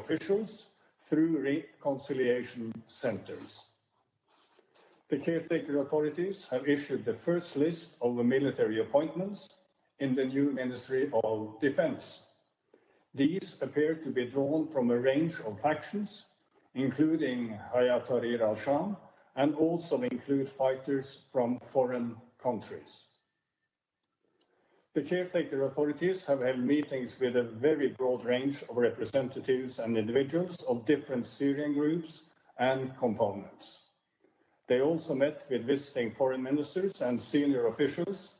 officials through reconciliation centers. The caretaker authorities have issued the first list of the military appointments in the new Ministry of Defense. These appear to be drawn from a range of factions, including Hayat Tahrir al-Sham, and also include fighters from foreign countries. The caretaker authorities have held meetings with a very broad range of representatives and individuals of different Syrian groups and components. They also met with visiting foreign ministers and senior officials,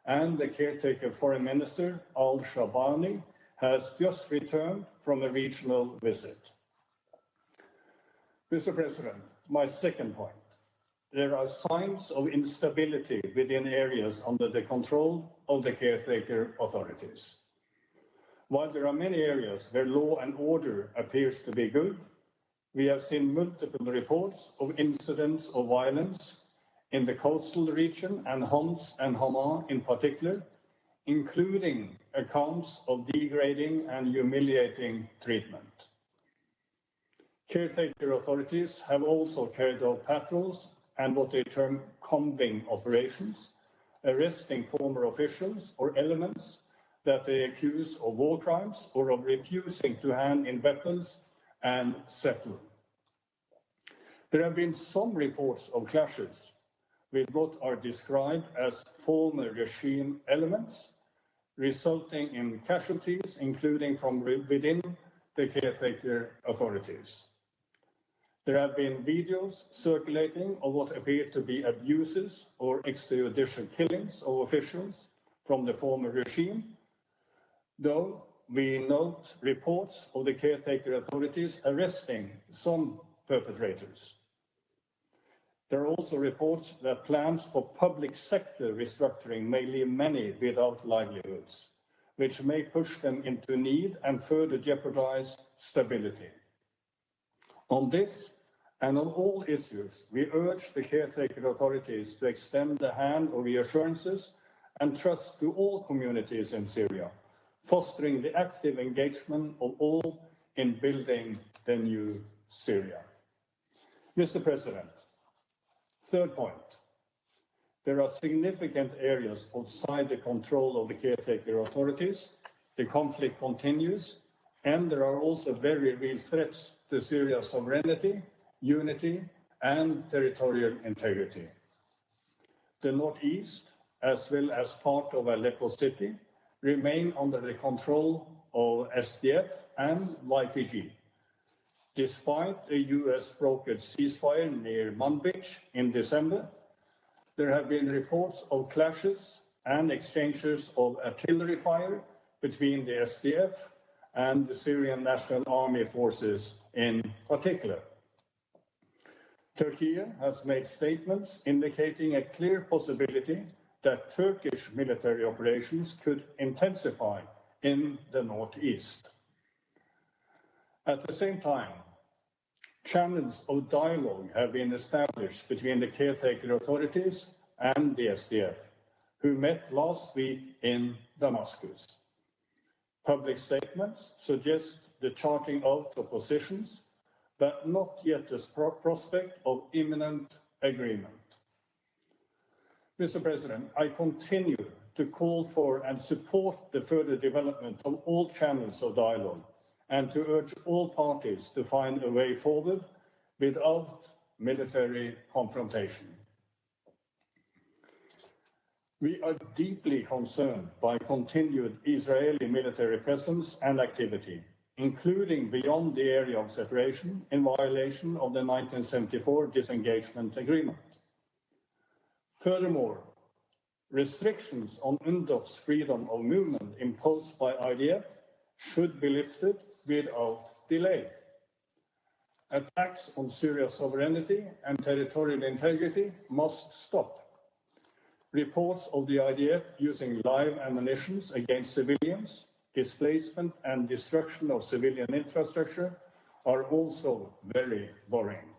and the caretaker foreign minister, al-Shabani, has just returned from a regional visit. Mr. President, my second point. There are signs of instability within areas under the control of the caretaker authorities. While there are many areas where law and order appears to be good, we have seen multiple reports of incidents of violence in the coastal region and Homs and Hama in particular, including accounts of degrading and humiliating treatment. Caretaker authorities have also carried out patrols and what they term combing operations, arresting former officials or elements that they accuse of war crimes or of refusing to hand in weapons and settle. There have been some reports of clashes with what are described as former regime elements, resulting in casualties, including from within the caretaker authorities. There have been videos circulating of what appear to be abuses or extrajudicial killings of officials from the former regime, though we note reports of the caretaker authorities arresting some perpetrators. There are also reports that plans for public sector restructuring may leave many without livelihoods, which may push them into need and further jeopardize stability. On this and on all issues, we urge the caretaker authorities to extend the hand of reassurances and trust to all communities in Syria, fostering the active engagement of all in building the new Syria. Mr. President, third point, there are significant areas outside the control of the caretaker authorities. The conflict continues, and there are also very real threats to Syria's sovereignty, unity, and territorial integrity. The northeast, as well as part of Aleppo city, remain under the control of SDF and YPG. Despite a US-brokered ceasefire near Manbij in December, there have been reports of clashes and exchanges of artillery fire between the SDF and the Syrian National Army forces in particular. Turkey has made statements indicating a clear possibility that Turkish military operations could intensify in the northeast. At the same time, channels of dialogue have been established between the caretaker authorities and the SDF, who met last week in Damascus. Public statements suggest the charting out of positions, but not yet the prospect of imminent agreement. Mr. President, I continue to call for and support the further development of all channels of dialogue and to urge all parties to find a way forward without military confrontation. We are deeply concerned by continued Israeli military presence and activity, including beyond the area of separation in violation of the 1974 disengagement agreement. Furthermore, restrictions on UNDOF's freedom of movement imposed by IDF should be lifted without delay. Attacks on Syria's sovereignty and territorial integrity must stop. Reports of the IDF using live ammunition against civilians, displacement and destruction of civilian infrastructure are also very worrying.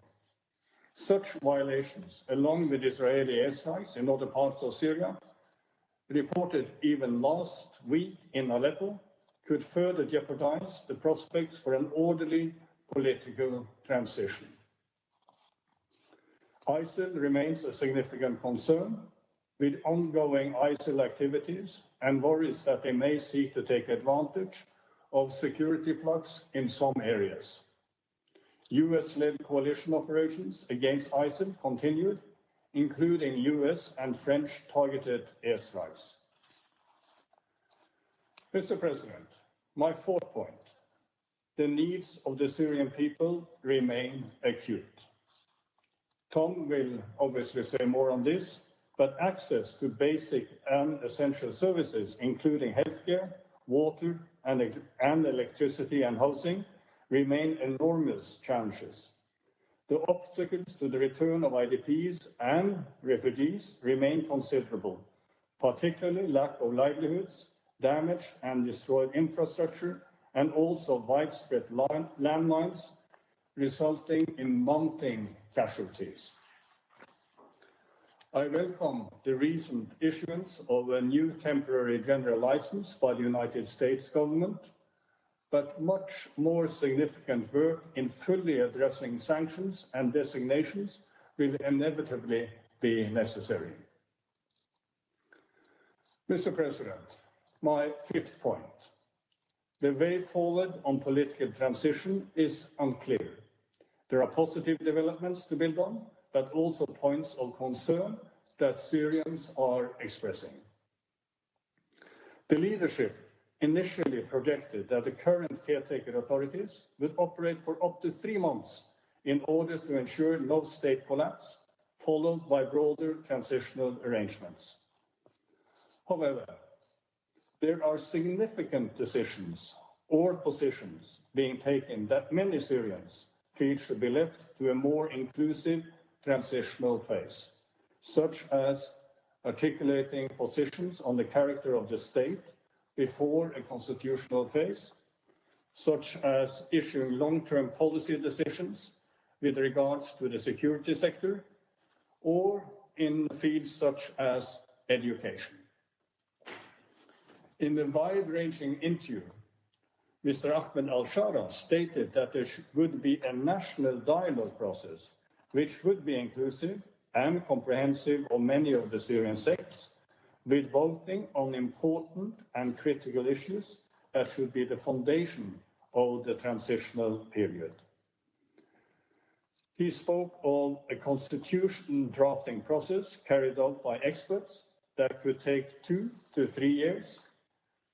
Such violations, along with Israeli airstrikes in other parts of Syria, reported even last week in Aleppo, could further jeopardize the prospects for an orderly political transition. ISIL remains a significant concern, with ongoing ISIL activities and worries that they may seek to take advantage of security flux in some areas. US-led coalition operations against ISIL continued, including US and French targeted airstrikes. Mr. President, my fourth point, the needs of the Syrian people remain acute. Tom will obviously say more on this, but access to basic and essential services, including healthcare, water, and electricity and housing, remain enormous challenges. The obstacles to the return of IDPs and refugees remain considerable, particularly lack of livelihoods, damaged and destroyed infrastructure, and also widespread landmines, resulting in mounting casualties. I welcome the recent issuance of a new temporary general license by the United States government, but much more significant work in fully addressing sanctions and designations will inevitably be necessary. Mr. President, my fifth point. The way forward on political transition is unclear. There are positive developments to build on, but also points of concern that Syrians are expressing. The leadership initially projected that the current caretaker authorities would operate for up to 3 months in order to ensure no state collapse, followed by broader transitional arrangements. However, there are significant decisions or positions being taken that many Syrians feel should be left to a more inclusive transitional phase, such as articulating positions on the character of the state before a constitutional phase, such as issuing long-term policy decisions with regards to the security sector, or in fields such as education. In the wide-ranging interview, Mr. Ahmed al-Shara stated that there would be a national dialogue process which would be inclusive and comprehensive of many of the Syrian sects, with voting on important and critical issues that should be the foundation of the transitional period. He spoke of a constitution drafting process carried out by experts that could take 2 to 3 years.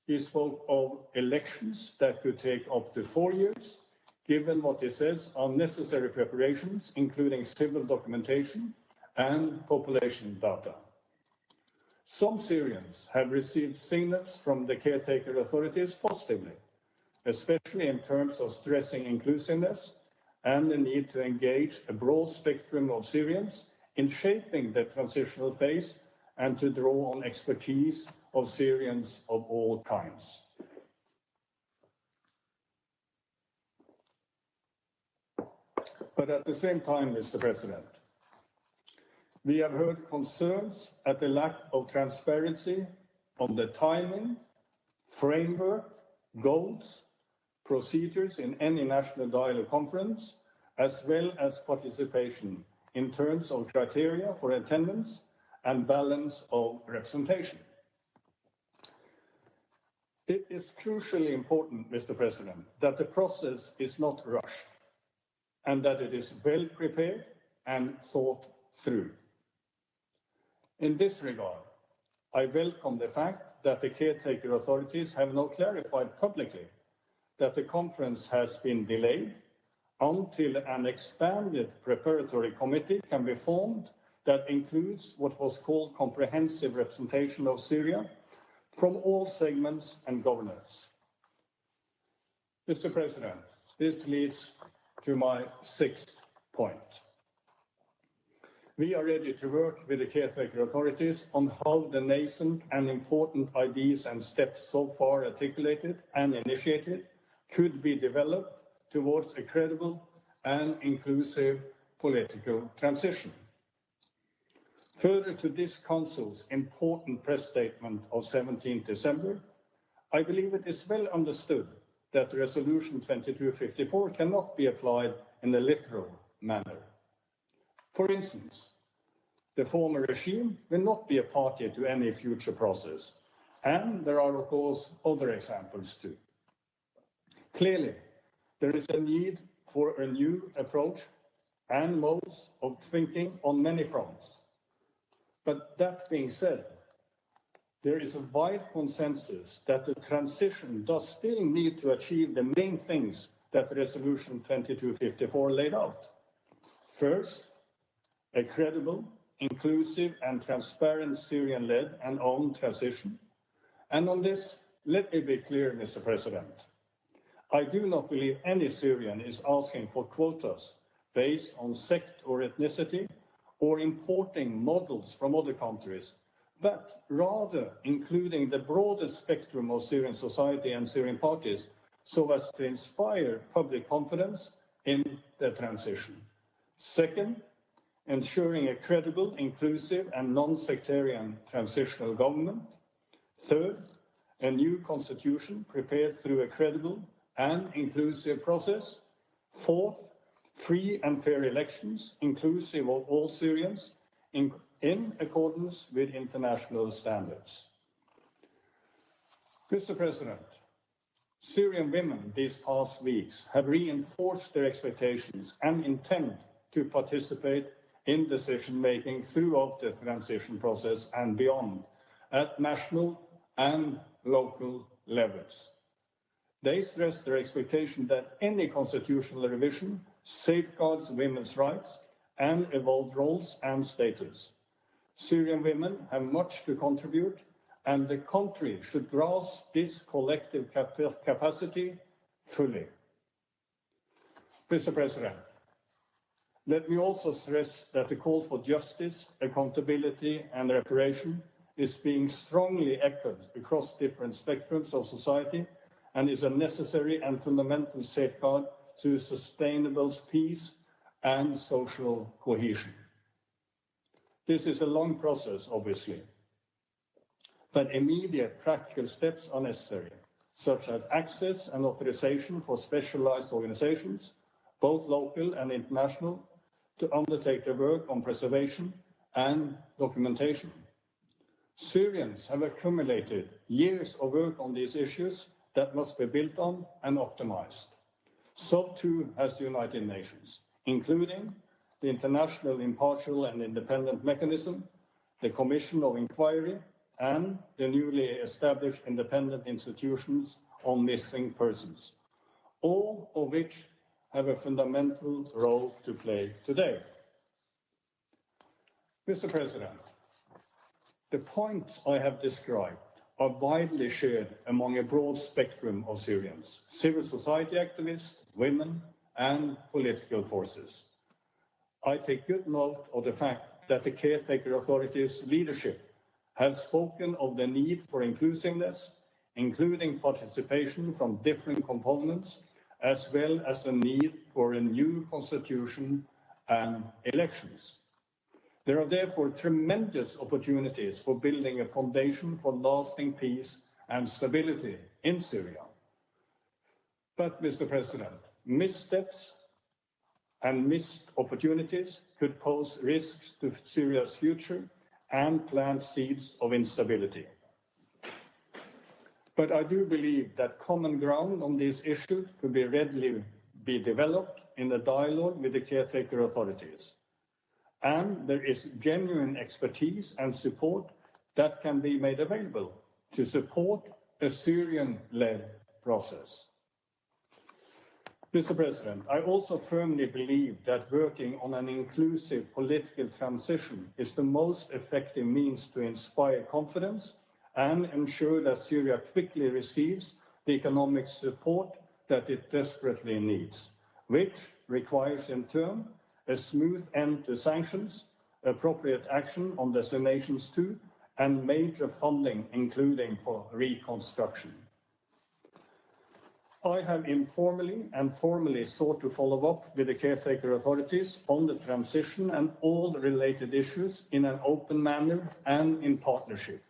He spoke of elections that could take up to 4 years, given what he says are necessary preparations, including civil documentation and population data. Some Syrians have received signals from the caretaker authorities positively, especially in terms of stressing inclusiveness and the need to engage a broad spectrum of Syrians in shaping the transitional phase and to draw on expertise of Syrians of all kinds. But at the same time, Mr. President, we have heard concerns at the lack of transparency on the timing, framework, goals, procedures in any national dialogue conference, as well as participation in terms of criteria for attendance and balance of representation. It is crucially important, Mr. President, that the process is not rushed and that it is well prepared and thought through. In this regard, I welcome the fact that the caretaker authorities have now clarified publicly that the conference has been delayed until an expanded preparatory committee can be formed that includes what was called comprehensive representation of Syria from all segments and governors. Mr. President, this leads to my sixth point. We are ready to work with the caretaker authorities on how the nascent and important ideas and steps so far articulated and initiated could be developed towards a credible and inclusive political transition. Further to this Council's important press statement of 17 December, I believe it is well understood that Resolution 2254 cannot be applied in a literal manner. For instance, the former regime will not be a party to any future process, and there are, of course, other examples too. Clearly, there is a need for a new approach and modes of thinking on many fronts. But that being said, there is a wide consensus that the transition does still need to achieve the main things that Resolution 2254 laid out. First, a credible, inclusive and transparent Syrian-led and owned transition. And on this, let me be clear, Mr. President. I do not believe any Syrian is asking for quotas based on sect or ethnicity or importing models from other countries, but rather including the broader spectrum of Syrian society and Syrian parties so as to inspire public confidence in the transition. Second, ensuring a credible, inclusive and non-sectarian transitional government. Third, a new constitution prepared through a credible and inclusive process. Fourth, free and fair elections, inclusive of all Syrians, in accordance with international standards. Mr. President, Syrian women these past weeks have reinforced their expectations and intent to participate in decision-making throughout the transition process and beyond, at national and local levels. They stress their expectation that any constitutional revision safeguards women's rights and evolved roles and status. Syrian women have much to contribute, and the country should grasp this collective capacity fully. Mr. President, let me also stress that the call for justice, accountability and reparation is being strongly echoed across different spectrums of society and is a necessary and fundamental safeguard to sustainable peace and social cohesion. This is a long process, obviously, but immediate practical steps are necessary, such as access and authorization for specialized organizations, both local and international, to undertake their work on preservation and documentation. Syrians have accumulated years of work on these issues that must be built on and optimized. So too has the United Nations, including the International Impartial and Independent Mechanism, the Commission of Inquiry, and the newly established independent institutions on missing persons, all of which have a fundamental role to play today. Mr. President, the points I have described are widely shared among a broad spectrum of Syrians, civil society activists, women, and political forces. I take good note of the fact that the caretaker authorities' leadership have spoken of the need for inclusiveness, including participation from different components, as well as the need for a new constitution and elections. There are therefore tremendous opportunities for building a foundation for lasting peace and stability in Syria. But, Mr. President, missteps and missed opportunities could pose risks to Syria's future and plant seeds of instability. But I do believe that common ground on these issues could readily be developed in a dialogue with the caretaker authorities. And there is genuine expertise and support that can be made available to support a Syrian-led process. Mr. President, I also firmly believe that working on an inclusive political transition is the most effective means to inspire confidence and ensure that Syria quickly receives the economic support that it desperately needs, which requires in turn a smooth end to sanctions, appropriate action on destinations too, and major funding, including for reconstruction. I have informally and formally sought to follow up with the caretaker authorities on the transition and all related issues in an open manner and in partnership.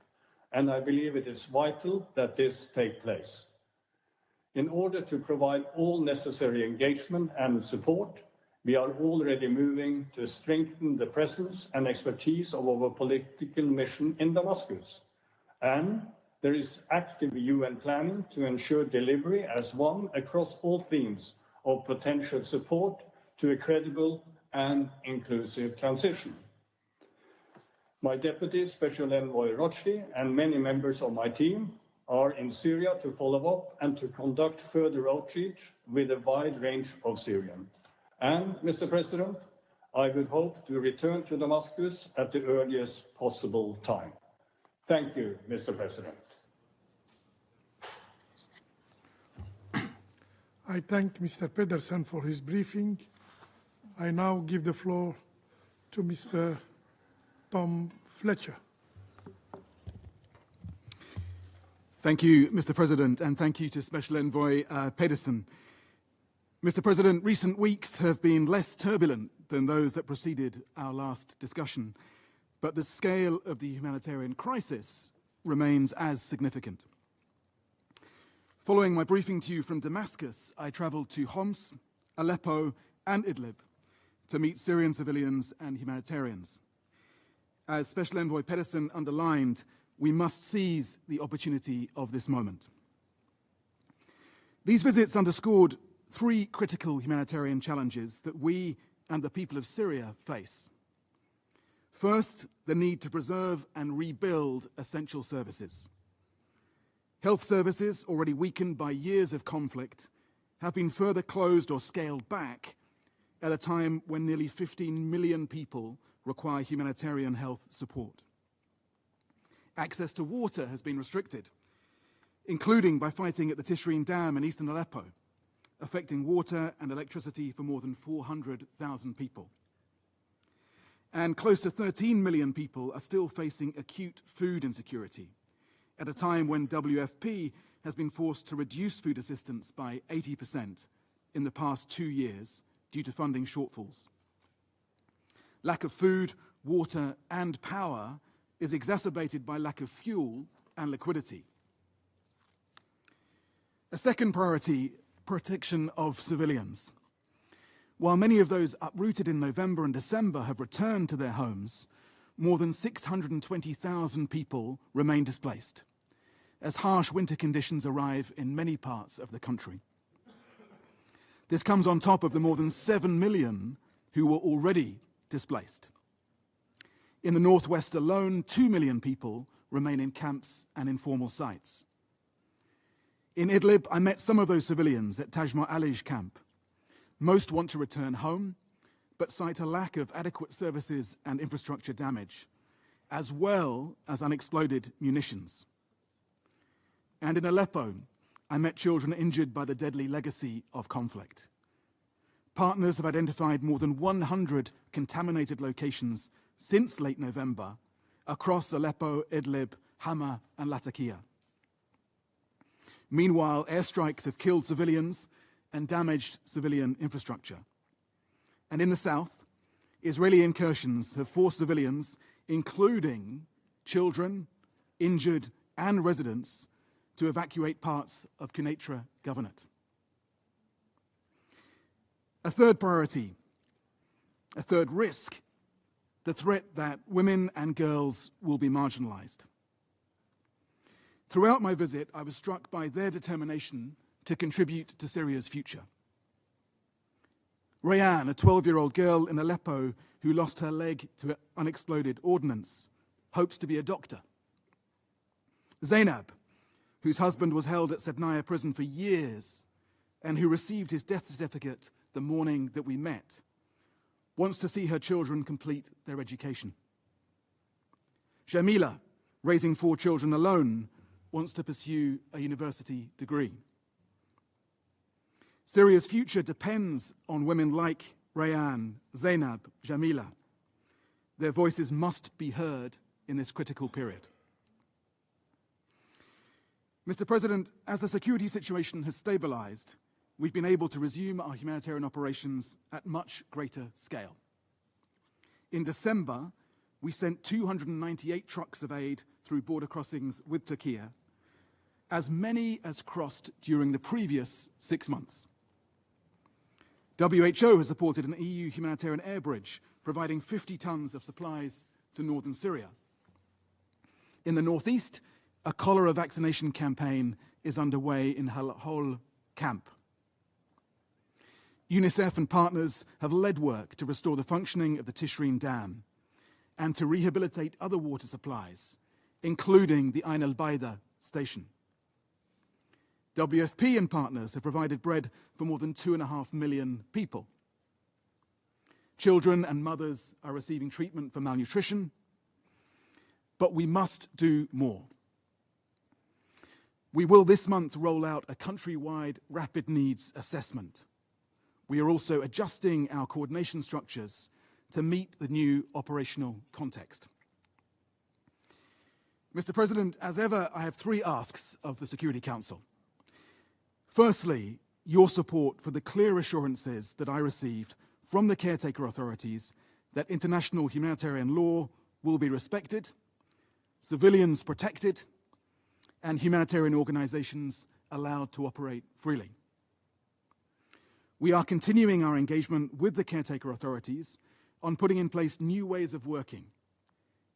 and I believe it is vital that this take place. In order to provide all necessary engagement and support, we are already moving to strengthen the presence and expertise of our political mission in Damascus. And there is active UN planning to ensure delivery as one across all themes of potential support to a credible and inclusive transition. My Deputy Special Envoy Rochdi and many members of my team are in Syria to follow up and to conduct further outreach with a wide range of Syrians. And, Mr. President, I would hope to return to Damascus at the earliest possible time. Thank you, Mr. President. I thank Mr. Pedersen for his briefing. I now give the floor to Mr. Tom Fletcher. Thank you, Mr. President, and thank you to Special Envoy Pedersen. Mr. President, recent weeks have been less turbulent than those that preceded our last discussion, but the scale of the humanitarian crisis remains as significant. Following my briefing to you from Damascus, I traveled to Homs, Aleppo, and Idlib to meet Syrian civilians and humanitarians. As Special Envoy Pedersen underlined, we must seize the opportunity of this moment. These visits underscored three critical humanitarian challenges that we and the people of Syria face. First, the need to preserve and rebuild essential services. Health services, already weakened by years of conflict, have been further closed or scaled back at a time when nearly 15 million people require humanitarian health support. Access to water has been restricted, including by fighting at the Tishreen Dam in eastern Aleppo, affecting water and electricity for more than 400,000 people. And close to 13 million people are still facing acute food insecurity at a time when WFP has been forced to reduce food assistance by 80% in the past 2 years due to funding shortfalls. Lack of food, water, and power is exacerbated by lack of fuel and liquidity. A second priority, protection of civilians. While many of those uprooted in November and December have returned to their homes, more than 620,000 people remain displaced, as harsh winter conditions arrive in many parts of the country. This comes on top of the more than 7 million who were already displaced. In the northwest alone, 2 million people remain in camps and informal sites. In Idlib, I met some of those civilians at Tajma Alij camp. Most want to return home, but cite a lack of adequate services and infrastructure damage, as well as unexploded munitions. And in Aleppo, I met children injured by the deadly legacy of conflict. Partners have identified more than 100 contaminated locations since late November across Aleppo, Idlib, Hama, and Latakia. Meanwhile, airstrikes have killed civilians and damaged civilian infrastructure. And in the south, Israeli incursions have forced civilians, including children, injured, and residents, to evacuate parts of Quneitra Governorate. A third priority, a third risk, the threat that women and girls will be marginalized. Throughout my visit, I was struck by their determination to contribute to Syria's future. Rayan, a 12-year-old girl in Aleppo who lost her leg to unexploded ordnance, hopes to be a doctor. Zainab, whose husband was held at Sednaya prison for years and who received his death certificate the morning that we met, wants to see her children complete their education. Jamila, raising 4 children alone, wants to pursue a university degree. Syria's future depends on women like Rayan, Zainab, Jamila. Their voices must be heard in this critical period. Mr. President, as the security situation has stabilized, we've been able to resume our humanitarian operations at much greater scale. In December, we sent 298 trucks of aid through border crossings with Turkey, as many as crossed during the previous 6 months. WHO has supported an EU humanitarian air bridge, providing 50 tons of supplies to northern Syria. In the northeast, a cholera vaccination campaign is underway in Hol camp. UNICEF and partners have led work to restore the functioning of the Tishreen Dam and to rehabilitate other water supplies, including the Ain al-Baida station. WFP and partners have provided bread for more than 2.5 million people. Children and mothers are receiving treatment for malnutrition, but we must do more. We will this month roll out a countrywide rapid needs assessment. We are also adjusting our coordination structures to meet the new operational context. Mr. President, as ever, I have 3 asks of the Security Council. Firstly, your support for the clear assurances that I received from the caretaker authorities that international humanitarian law will be respected, civilians protected, and humanitarian organizations allowed to operate freely. We are continuing our engagement with the caretaker authorities on putting in place new ways of working,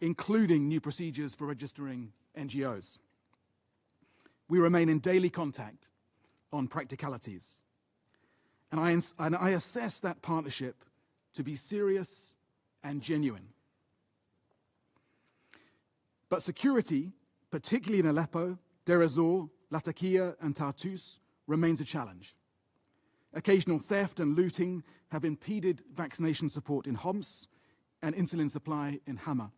including new procedures for registering NGOs. We remain in daily contact on practicalities, and I assess that partnership to be serious and genuine. But security, particularly in Aleppo, Deir ez-Zor, Latakia, and Tartus, remains a challenge. Occasional theft and looting have impeded vaccination support in Homs and insulin supply in Hama.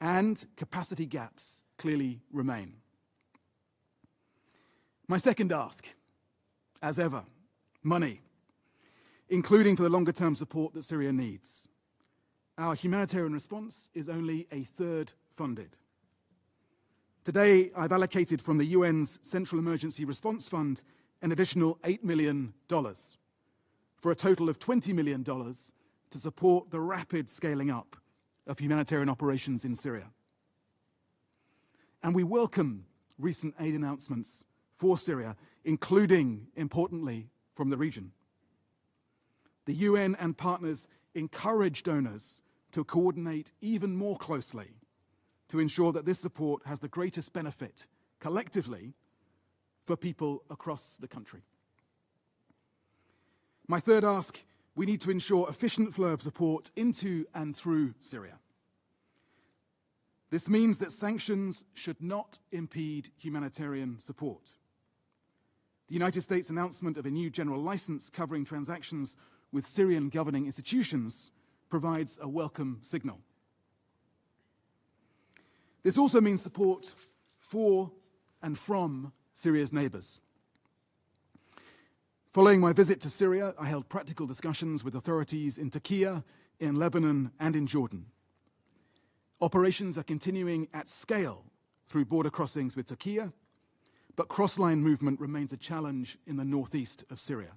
And capacity gaps clearly remain. My second ask, as ever, money, including for the longer-term support that Syria needs. Our humanitarian response is only a third funded. Today, I've allocated from the UN's Central Emergency Response Fund an additional $8 million, for a total of $20 million to support the rapid scaling up of humanitarian operations in Syria. And we welcome recent aid announcements for Syria, including, importantly, from the region. The UN and partners encourage donors to coordinate even more closely to ensure that this support has the greatest benefit, collectively, for people across the country. My third ask, we need to ensure efficient flow of support into and through Syria. This means that sanctions should not impede humanitarian support. The United States announcement of a new general license covering transactions with Syrian governing institutions provides a welcome signal. This also means support for and from Syria's neighbors. Following my visit to Syria, I held practical discussions with authorities in Turkey, in Lebanon, and in Jordan. Operations are continuing at scale through border crossings with Turkey, but cross-line movement remains a challenge in the northeast of Syria.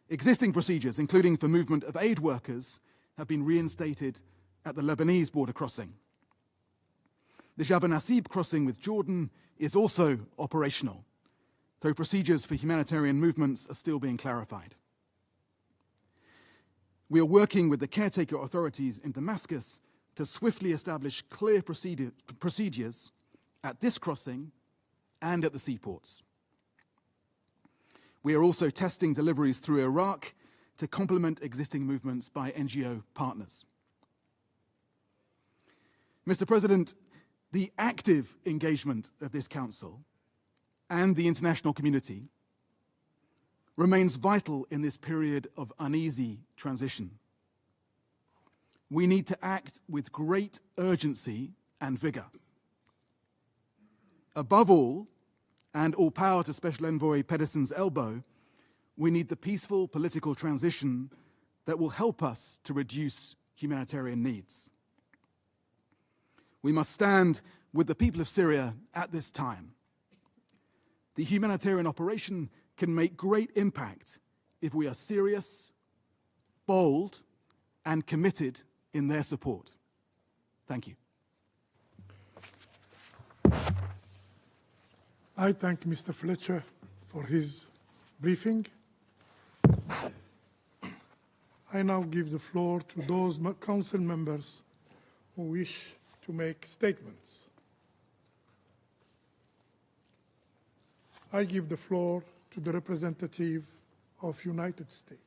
Existing procedures, including for movement of aid workers, have been reinstated at the Lebanese border crossing. The Jabal Nasib crossing with Jordan is also operational, though procedures for humanitarian movements are still being clarified. We are working with the caretaker authorities in Damascus to swiftly establish clear procedures at this crossing and at the seaports. We are also testing deliveries through Iraq to complement existing movements by NGO partners. Mr. President, the active engagement of this Council and the international community remains vital in this period of uneasy transition. We need to act with great urgency and vigor. Above all, and all power to Special Envoy Pedersen's elbow, we need the peaceful political transition that will help us to reduce humanitarian needs. We must stand with the people of Syria at this time. The humanitarian operation can make great impact if we are serious, bold, and committed in their support. Thank you. I thank Mr. Fletcher for his briefing. I now give the floor to those council members who wish to make statements. I give the floor to the representative of United States.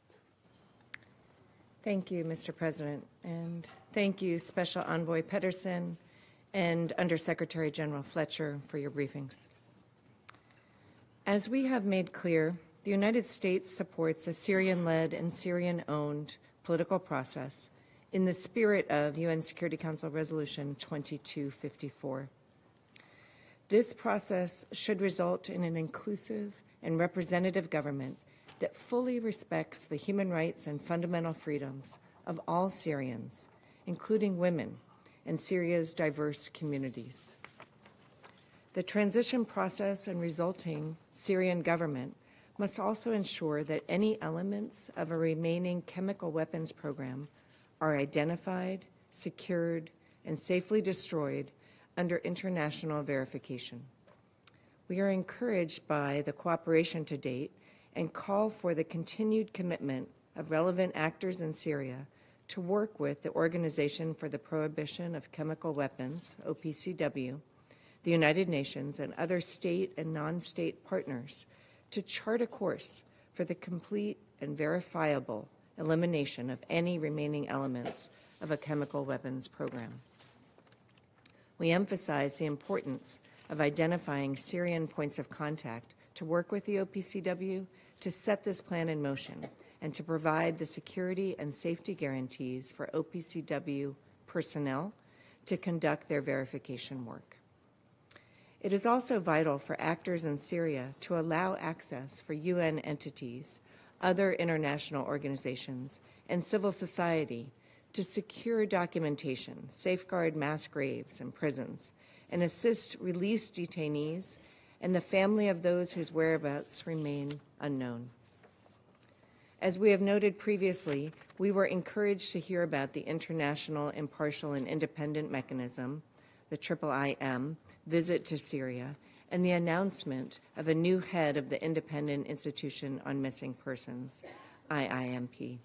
Thank you, Mr. President, and thank you, Special Envoy Pedersen and Undersecretary General Fletcher, for your briefings. As we have made clear, the United States supports a Syrian-led and Syrian-owned political process in the spirit of UN Security Council Resolution 2254. This process should result in an inclusive and representative government that fully respects the human rights and fundamental freedoms of all Syrians, including women and Syria's diverse communities. The transition process and resulting Syrian government must also ensure that any elements of a remaining chemical weapons program are identified, secured, and safely destroyed under international verification. We are encouraged by the cooperation to date and call for the continued commitment of relevant actors in Syria to work with the Organization for the Prohibition of Chemical Weapons, OPCW, the United Nations, and other state and non-state partners to chart a course for the complete and verifiable elimination of any remaining elements of a chemical weapons program. We emphasize the importance of identifying Syrian points of contact to work with the OPCW to set this plan in motion and to provide the security and safety guarantees for OPCW personnel to conduct their verification work. It is also vital for actors in Syria to allow access for UN entities, other international organizations, and civil society to secure documentation, safeguard mass graves and prisons, and assist released detainees and the family of those whose whereabouts remain unknown. As we have noted previously, we were encouraged to hear about the International Impartial and Independent Mechanism, the IIIM, visit to Syria, and the announcement of a new head of the Independent Institution on Missing Persons, IIMP.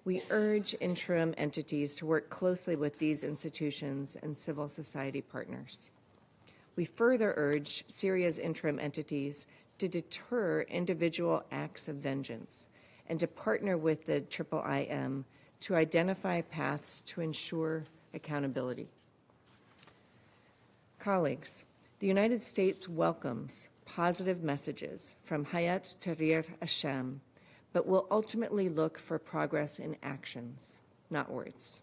We urge interim entities to work closely with these institutions and civil society partners. We further urge Syria's interim entities to deter individual acts of vengeance and to partner with the IIIM to identify paths to ensure accountability. Colleagues, the United States welcomes positive messages from Hayat Tahrir Hashem, but will ultimately look for progress in actions, not words.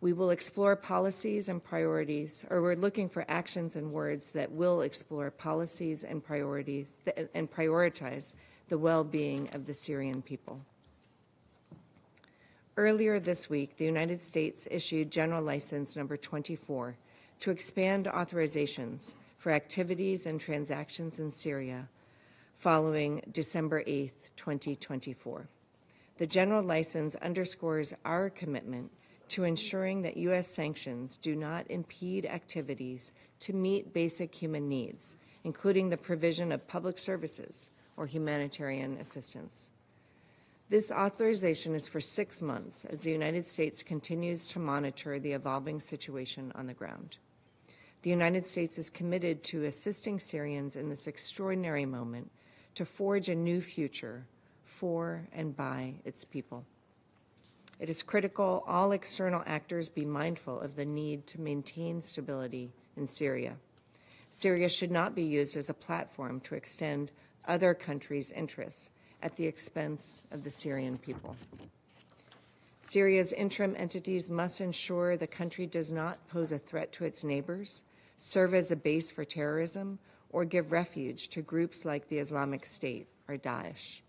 We will explore policies and priorities, or we're looking for actions and words that will explore policies and priorities and prioritize the well-being of the Syrian people. Earlier this week, the United States issued General License Number 24 to expand authorizations for activities and transactions in Syria following December 8, 2024. The General License underscores our commitment to ensuring that U.S. sanctions do not impede activities to meet basic human needs, including the provision of public services or humanitarian assistance. This authorization is for 6 months as the United States continues to monitor the evolving situation on the ground. The United States is committed to assisting Syrians in this extraordinary moment to forge a new future for and by its people. It is critical all external actors be mindful of the need to maintain stability in Syria. Syria should not be used as a platform to extend other countries' interests at the expense of the Syrian people. Syria's interim entities must ensure the country does not pose a threat to its neighbors, serve as a base for terrorism, or give refuge to groups like the Islamic State or Daesh.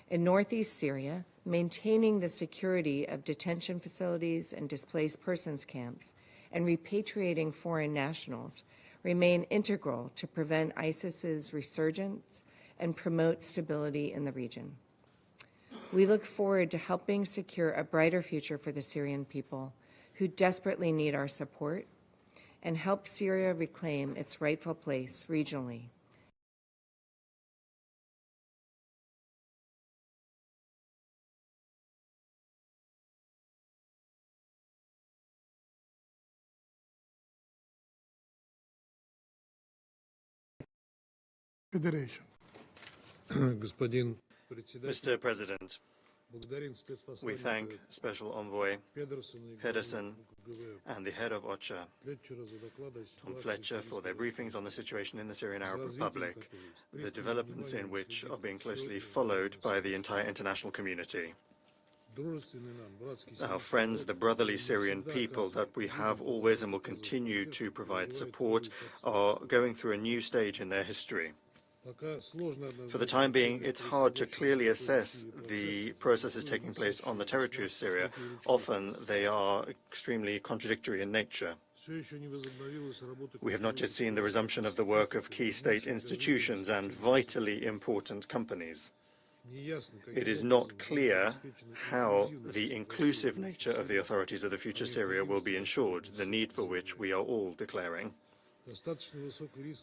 In northeast Syria, maintaining the security of detention facilities and displaced persons camps and repatriating foreign nationals remain integral to prevent ISIS's resurgence and promote stability in the region. We look forward to helping secure a brighter future for the Syrian people who desperately need our support and help Syria reclaim its rightful place regionally. Federation. Mr. President, we thank Special Envoy Pedersen and the head of OCHA, Tom Fletcher, for their briefings on the situation in the Syrian Arab Republic, the developments in which are being closely followed by the entire international community. Our friends, the brotherly Syrian people that we have always and will continue to provide support, are going through a new stage in their history. For the time being, it's hard to clearly assess the processes taking place on the territory of Syria. Often they are extremely contradictory in nature. We have not yet seen the resumption of the work of key state institutions and vitally important companies. It is not clear how the inclusive nature of the authorities of the future Syria will be ensured, the need for which we are all declaring.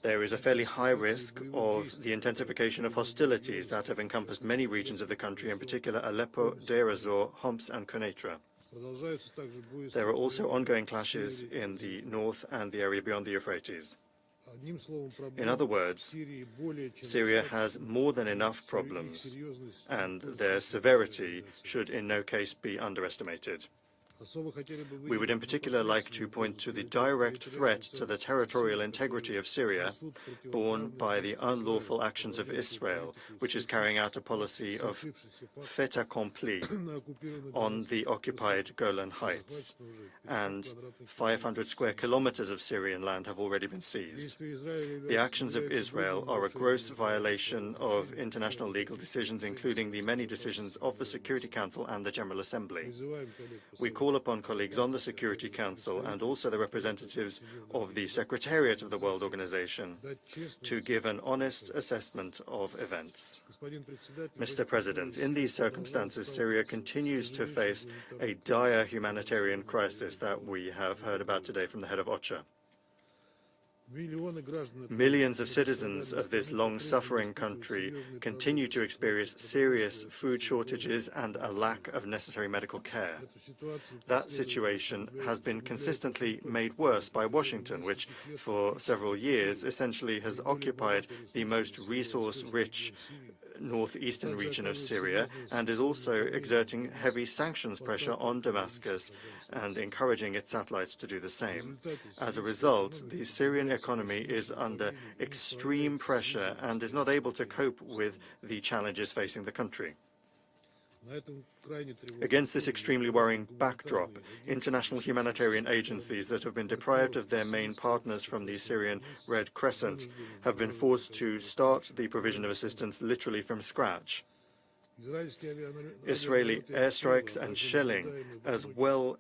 There is a fairly high risk of the intensification of hostilities that have encompassed many regions of the country, in particular Aleppo, Deir ez-Zor, Homs and Quneitra. There are also ongoing clashes in the north and the area beyond the Euphrates. In other words, Syria has more than enough problems, and their severity should in no case be underestimated. We would in particular like to point to the direct threat to the territorial integrity of Syria borne by the unlawful actions of Israel, which is carrying out a policy of fait accompli on the occupied Golan Heights, and 500 square kilometers of Syrian land have already been seized. The actions of Israel are a gross violation of international legal decisions, including the many decisions of the Security Council and the General Assembly. We call upon colleagues on the Security Council and also the representatives of the Secretariat of the World Organization to give an honest assessment of events. Mr. President, in these circumstances, Syria continues to face a dire humanitarian crisis that we have heard about today from the head of OCHA. Millions of citizens of this long-suffering country continue to experience serious food shortages and a lack of necessary medical care. That situation has been consistently made worse by Washington, which for several years essentially has occupied the most resource-rich northeastern region of Syria and is also exerting heavy sanctions pressure on Damascus and encouraging its satellites to do the same. As a result, the Syrian economy is under extreme pressure and is not able to cope with the challenges facing the country. Against this extremely worrying backdrop, international humanitarian agencies that have been deprived of their main partners from the Syrian Red Crescent have been forced to start the provision of assistance literally from scratch. Israeli airstrikes and shelling, as well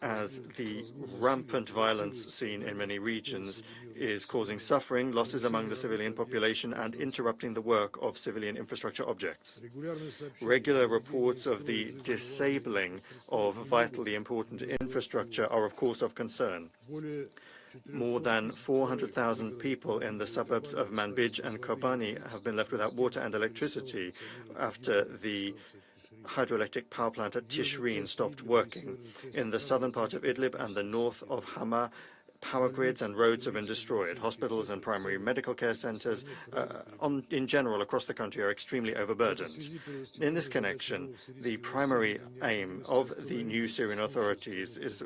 as the rampant violence seen in many regions, is causing suffering, losses among the civilian population, and interrupting the work of civilian infrastructure objects. Regular reports of the disabling of vitally important infrastructure are, of course, of concern. More than 400,000 people in the suburbs of Manbij and Kobani have been left without water and electricity after the hydroelectric power plant at Tishreen stopped working. In the southern part of Idlib and the north of Hama, power grids and roads have been destroyed. Hospitals and primary medical care centers in general across the country are extremely overburdened. In this connection, the primary aim of the new Syrian authorities is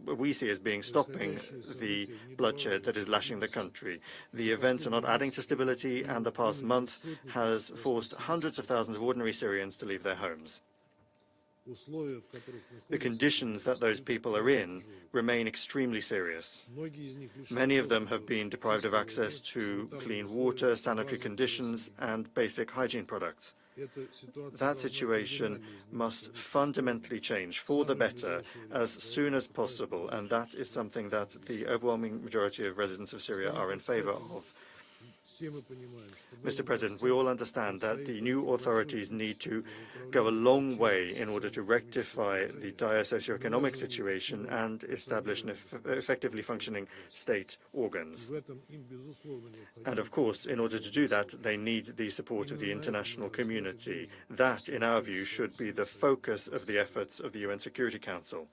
we see as being stopping the bloodshed that is lashing the country. The events are not adding to stability, and the past month has forced hundreds of thousands of ordinary Syrians to leave their homes. The conditions that those people are in remain extremely serious. Many of them have been deprived of access to clean water, sanitary conditions, and basic hygiene products. That situation must fundamentally change for the better as soon as possible, and that is something that the overwhelming majority of residents of Syria are in favor of. Mr. President, we all understand that the new authorities need to go a long way in order to rectify the dire socioeconomic situation and establish an effectively functioning state organs. And of course, in order to do that, they need the support of the international community. That, in our view, should be the focus of the efforts of the UN Security Council.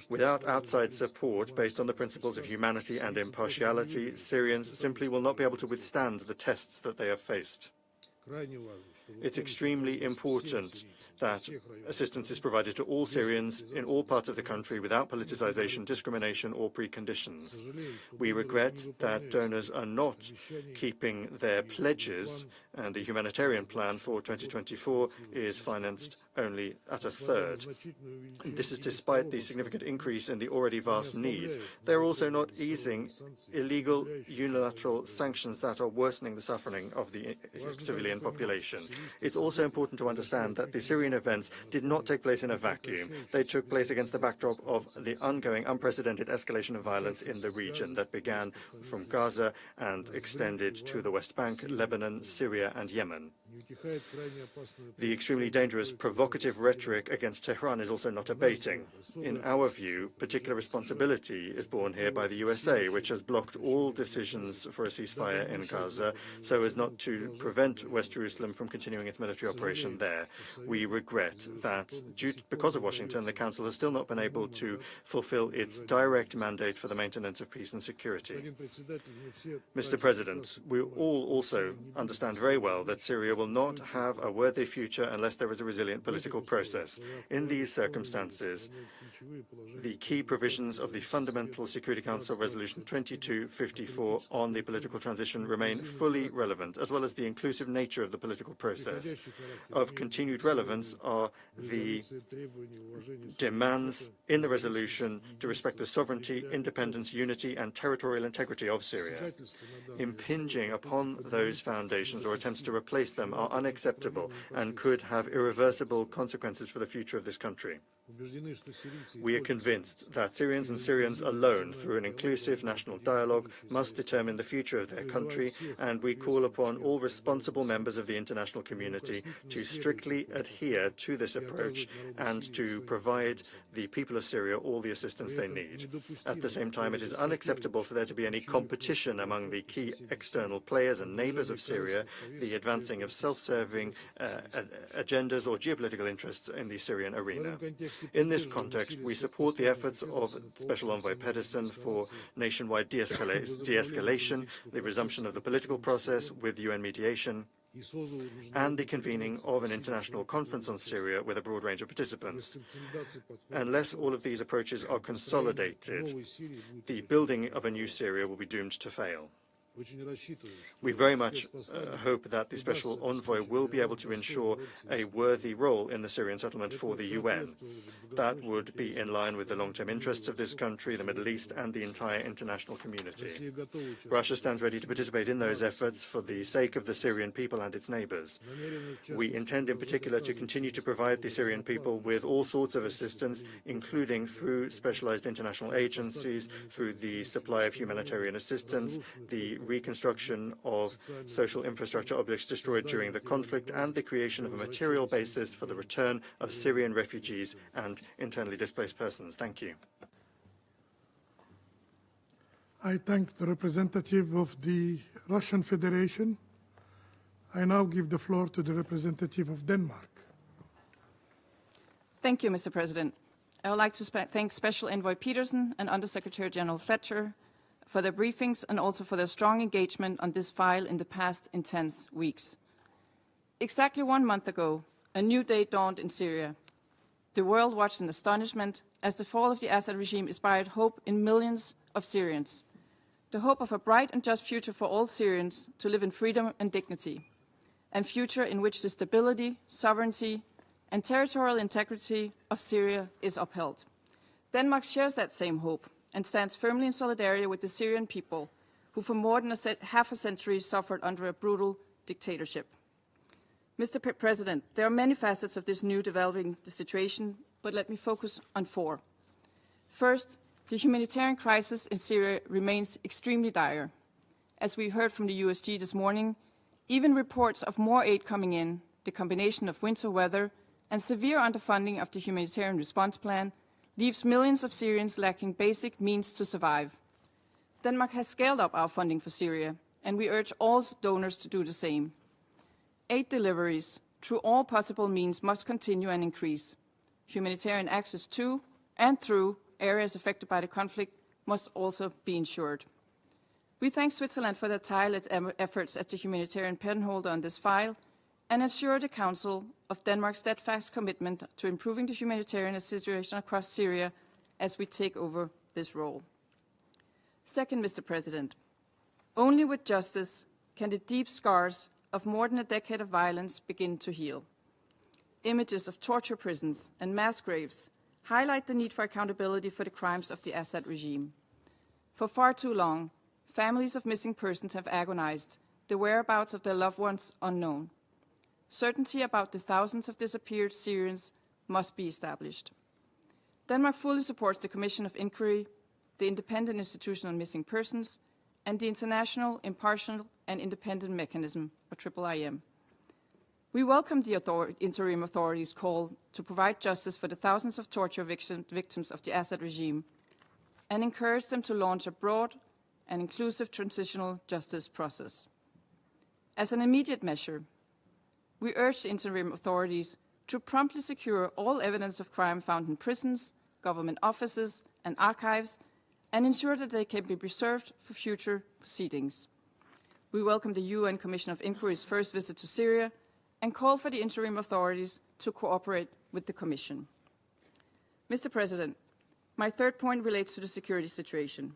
Without outside support based on the principles of humanity and impartiality, Syrians simply will not be able to withstand the tests that they have faced. It's extremely important that assistance is provided to all Syrians in all parts of the country without politicization, discrimination, or preconditions. We regret that donors are not keeping their pledges, and the humanitarian plan for 2024 is financed only at a third. This is despite the significant increase in the already vast needs. They're also not easing illegal unilateral sanctions that are worsening the suffering of the civilian population. It's also important to understand that the Syrian events did not take place in a vacuum. They took place against the backdrop of the ongoing unprecedented escalation of violence in the region that began from Gaza and extended to the West Bank, Lebanon, Syria, and Yemen. The extremely dangerous, provocative rhetoric against Tehran is also not abating. In our view, particular responsibility is borne here by the USA, which has blocked all decisions for a ceasefire in Gaza so as not to prevent West Jerusalem from continuing its military operation there. We regret that, because of Washington, the Council has still not been able to fulfill its direct mandate for the maintenance of peace and security. Mr. President, we all also understand very well that Syria will not have a worthy future unless there is a resilient political process. In these circumstances, the key provisions of the Fundamental Security Council Resolution 2254 on the political transition remain fully relevant, as well as the inclusive nature of the political process. Of continued relevance are the demands in the resolution to respect the sovereignty, independence, unity, and territorial integrity of Syria. Impinging upon those foundations or attempts to replace them are unacceptable and could have irreversible consequences for the future of this country. We are convinced that Syrians and Syrians alone, through an inclusive national dialogue, must determine the future of their country, and we call upon all responsible members of the international community to strictly adhere to this approach and to provide the people of Syria all the assistance they need. At the same time, it is unacceptable for there to be any competition among the key external players and neighbors of Syria, the advancing of self-serving agendas or geopolitical interests in the Syrian arena. In this context, we support the efforts of Special Envoy Pedersen for nationwide de-escalation, the resumption of the political process with UN mediation, and the convening of an international conference on Syria with a broad range of participants. Unless all of these approaches are consolidated, the building of a new Syria will be doomed to fail. We very much hope that the Special Envoy will be able to ensure a worthy role in the Syrian settlement for the UN. That would be in line with the long-term interests of this country, the Middle East, and the entire international community. Russia stands ready to participate in those efforts for the sake of the Syrian people and its neighbors. We intend in particular to continue to provide the Syrian people with all sorts of assistance, including through specialized international agencies, through the supply of humanitarian assistance, the reconstruction of social infrastructure objects destroyed during the conflict, and the creation of a material basis for the return of Syrian refugees and internally displaced persons. Thank you. I thank the representative of the Russian Federation. I now give the floor to the representative of Denmark. Thank you, Mr. President. I would like to thank Special Envoy Pedersen and Under-Secretary General Fletcher for their briefings and also for their strong engagement on this file in the past intense weeks. Exactly 1 month ago, a new day dawned in Syria. The world watched in astonishment as the fall of the Assad regime inspired hope in millions of Syrians. The hope of a bright and just future for all Syrians to live in freedom and dignity, and future in which the stability, sovereignty, and territorial integrity of Syria is upheld. Denmark shares that same hope and stands firmly in solidarity with the Syrian people, who for more than half a century suffered under a brutal dictatorship. Mr. President, there are many facets of this new developing situation, but let me focus on 4. First, the humanitarian crisis in Syria remains extremely dire. as we heard from the USG this morning, even reports of more aid coming in, the combination of winter weather and severe underfunding of the humanitarian response plan leaves millions of Syrians lacking basic means to survive. Denmark has scaled up our funding for Syria, and we urge all donors to do the same. Aid deliveries through all possible means must continue and increase. Humanitarian access to and through areas affected by the conflict must also be ensured. We thank Switzerland for their tireless efforts as the humanitarian penholder on this file and assure the Council of Denmark's steadfast commitment to improving the humanitarian situation across Syria as we take over this role. Second, Mr. President, only with justice can the deep scars of more than a decade of violence begin to heal. Images of torture prisons and mass graves highlight the need for accountability for the crimes of the Assad regime. For far too long, families of missing persons have agonized, the whereabouts of their loved ones unknown. Certainty about the thousands of disappeared Syrians must be established. Denmark fully supports the Commission of Inquiry, the Independent Institution on Missing Persons, and the International Impartial and Independent Mechanism, or IIIM. We welcome the interim authorities' call to provide justice for the thousands of torture victims of the Assad regime and encourage them to launch a broad and inclusive transitional justice process. As an immediate measure, we urge the interim authorities to promptly secure all evidence of crime found in prisons, government offices, and archives, and ensure that they can be preserved for future proceedings. We welcome the UN Commission of Inquiry's first visit to Syria and call for the interim authorities to cooperate with the Commission. Mr. President, my third point relates to the security situation.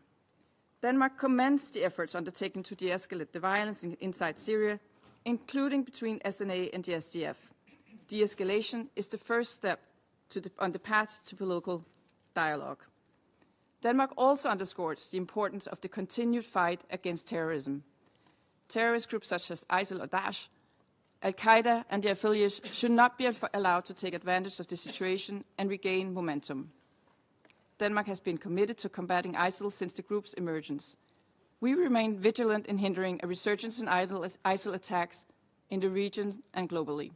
Denmark commends the efforts undertaken to de-escalate the violence inside Syria, including between SNA and the SDF. De-escalation is the first step on the path to political dialogue. Denmark also underscores the importance of the continued fight against terrorism. Terrorist groups such as ISIL or Daesh, Al-Qaeda and their affiliates should not be allowed to take advantage of the situation and regain momentum. Denmark has been committed to combating ISIL since the group's emergence. We remain vigilant in hindering a resurgence in ISIL attacks in the region and globally.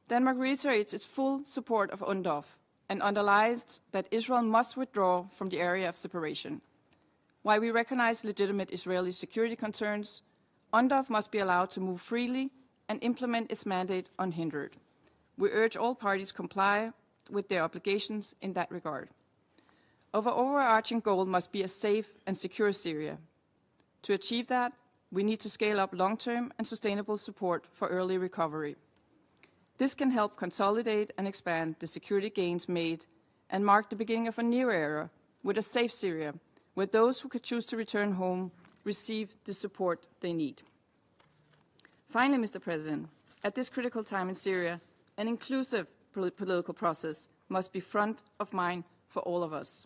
Denmark reiterates its full support of UNTV and underlines that Israel must withdraw from the area of separation. While we recognize legitimate Israeli security concerns, UNTV must be allowed to move freely and implement its mandate unhindered. We urge all parties to comply with their obligations in that regard. Our overarching goal must be a safe and secure Syria. To achieve that, we need to scale up long-term and sustainable support for early recovery. This can help consolidate and expand the security gains made and mark the beginning of a new era with a safe Syria, where those who could choose to return home receive the support they need. Finally, Mr. President, at this critical time in Syria, an inclusive political process must be front of mind for all of us.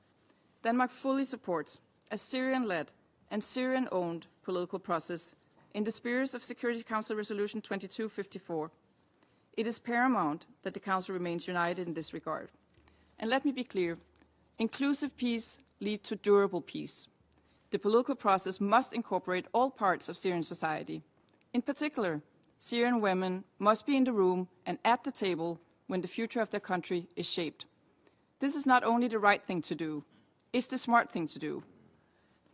Denmark fully supports a Syrian-led and Syrian-owned political process in the spirit of Security Council Resolution 2254. It is paramount that the Council remains united in this regard. And let me be clear, inclusive peace leads to durable peace. The political process must incorporate all parts of Syrian society. In particular, Syrian women must be in the room and at the table when the future of their country is shaped. This is not only the right thing to do, it's the smart thing to do.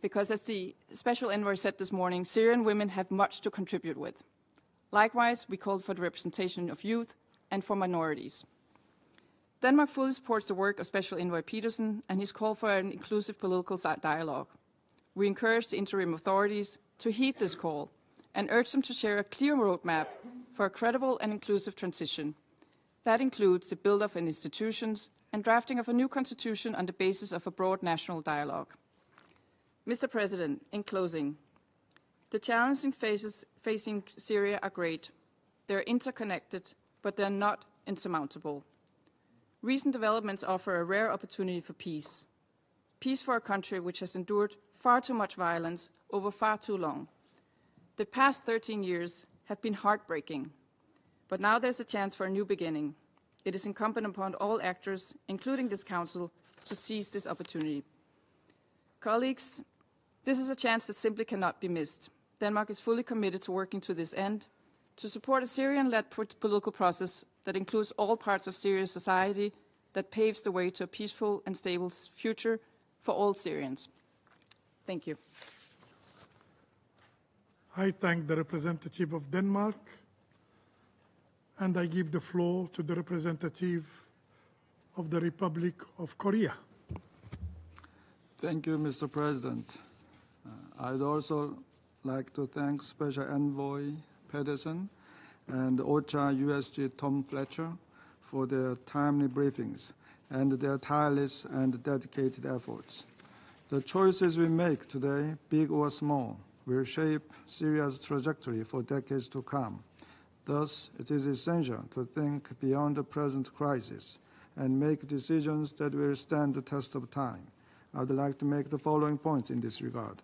Because as the Special Envoy said this morning, Syrian women have much to contribute with. Likewise, we called for the representation of youth and for minorities. Denmark fully supports the work of Special Envoy Peterson and his call for an inclusive political dialogue. We encourage the interim authorities to heed this call and urge them to share a clear roadmap for a credible and inclusive transition. That includes the build-up of institutions and drafting of a new constitution on the basis of a broad national dialogue. Mr. President, in closing, the challenges facing Syria are great. They're interconnected, but they're not insurmountable. Recent developments offer a rare opportunity for peace. Peace for a country which has endured far too much violence over far too long. The past 13 years have been heartbreaking, but now there's a chance for a new beginning. It is incumbent upon all actors, including this Council, to seize this opportunity. Colleagues, this is a chance that simply cannot be missed. Denmark is fully committed to working to this end, to support a Syrian-led political process that includes all parts of Syria's society, that paves the way to a peaceful and stable future for all Syrians. Thank you. I thank the representative of Denmark, and I give the floor to the representative of the Republic of Korea. Thank you, Mr. President. I'd also like to thank Special Envoy Pedersen and OCHA USG Tom Fletcher for their timely briefings and their tireless and dedicated efforts. The choices we make today, big or small, will shape Syria's trajectory for decades to come. Thus, it is essential to think beyond the present crisis and make decisions that will stand the test of time. I would like to make the following points in this regard.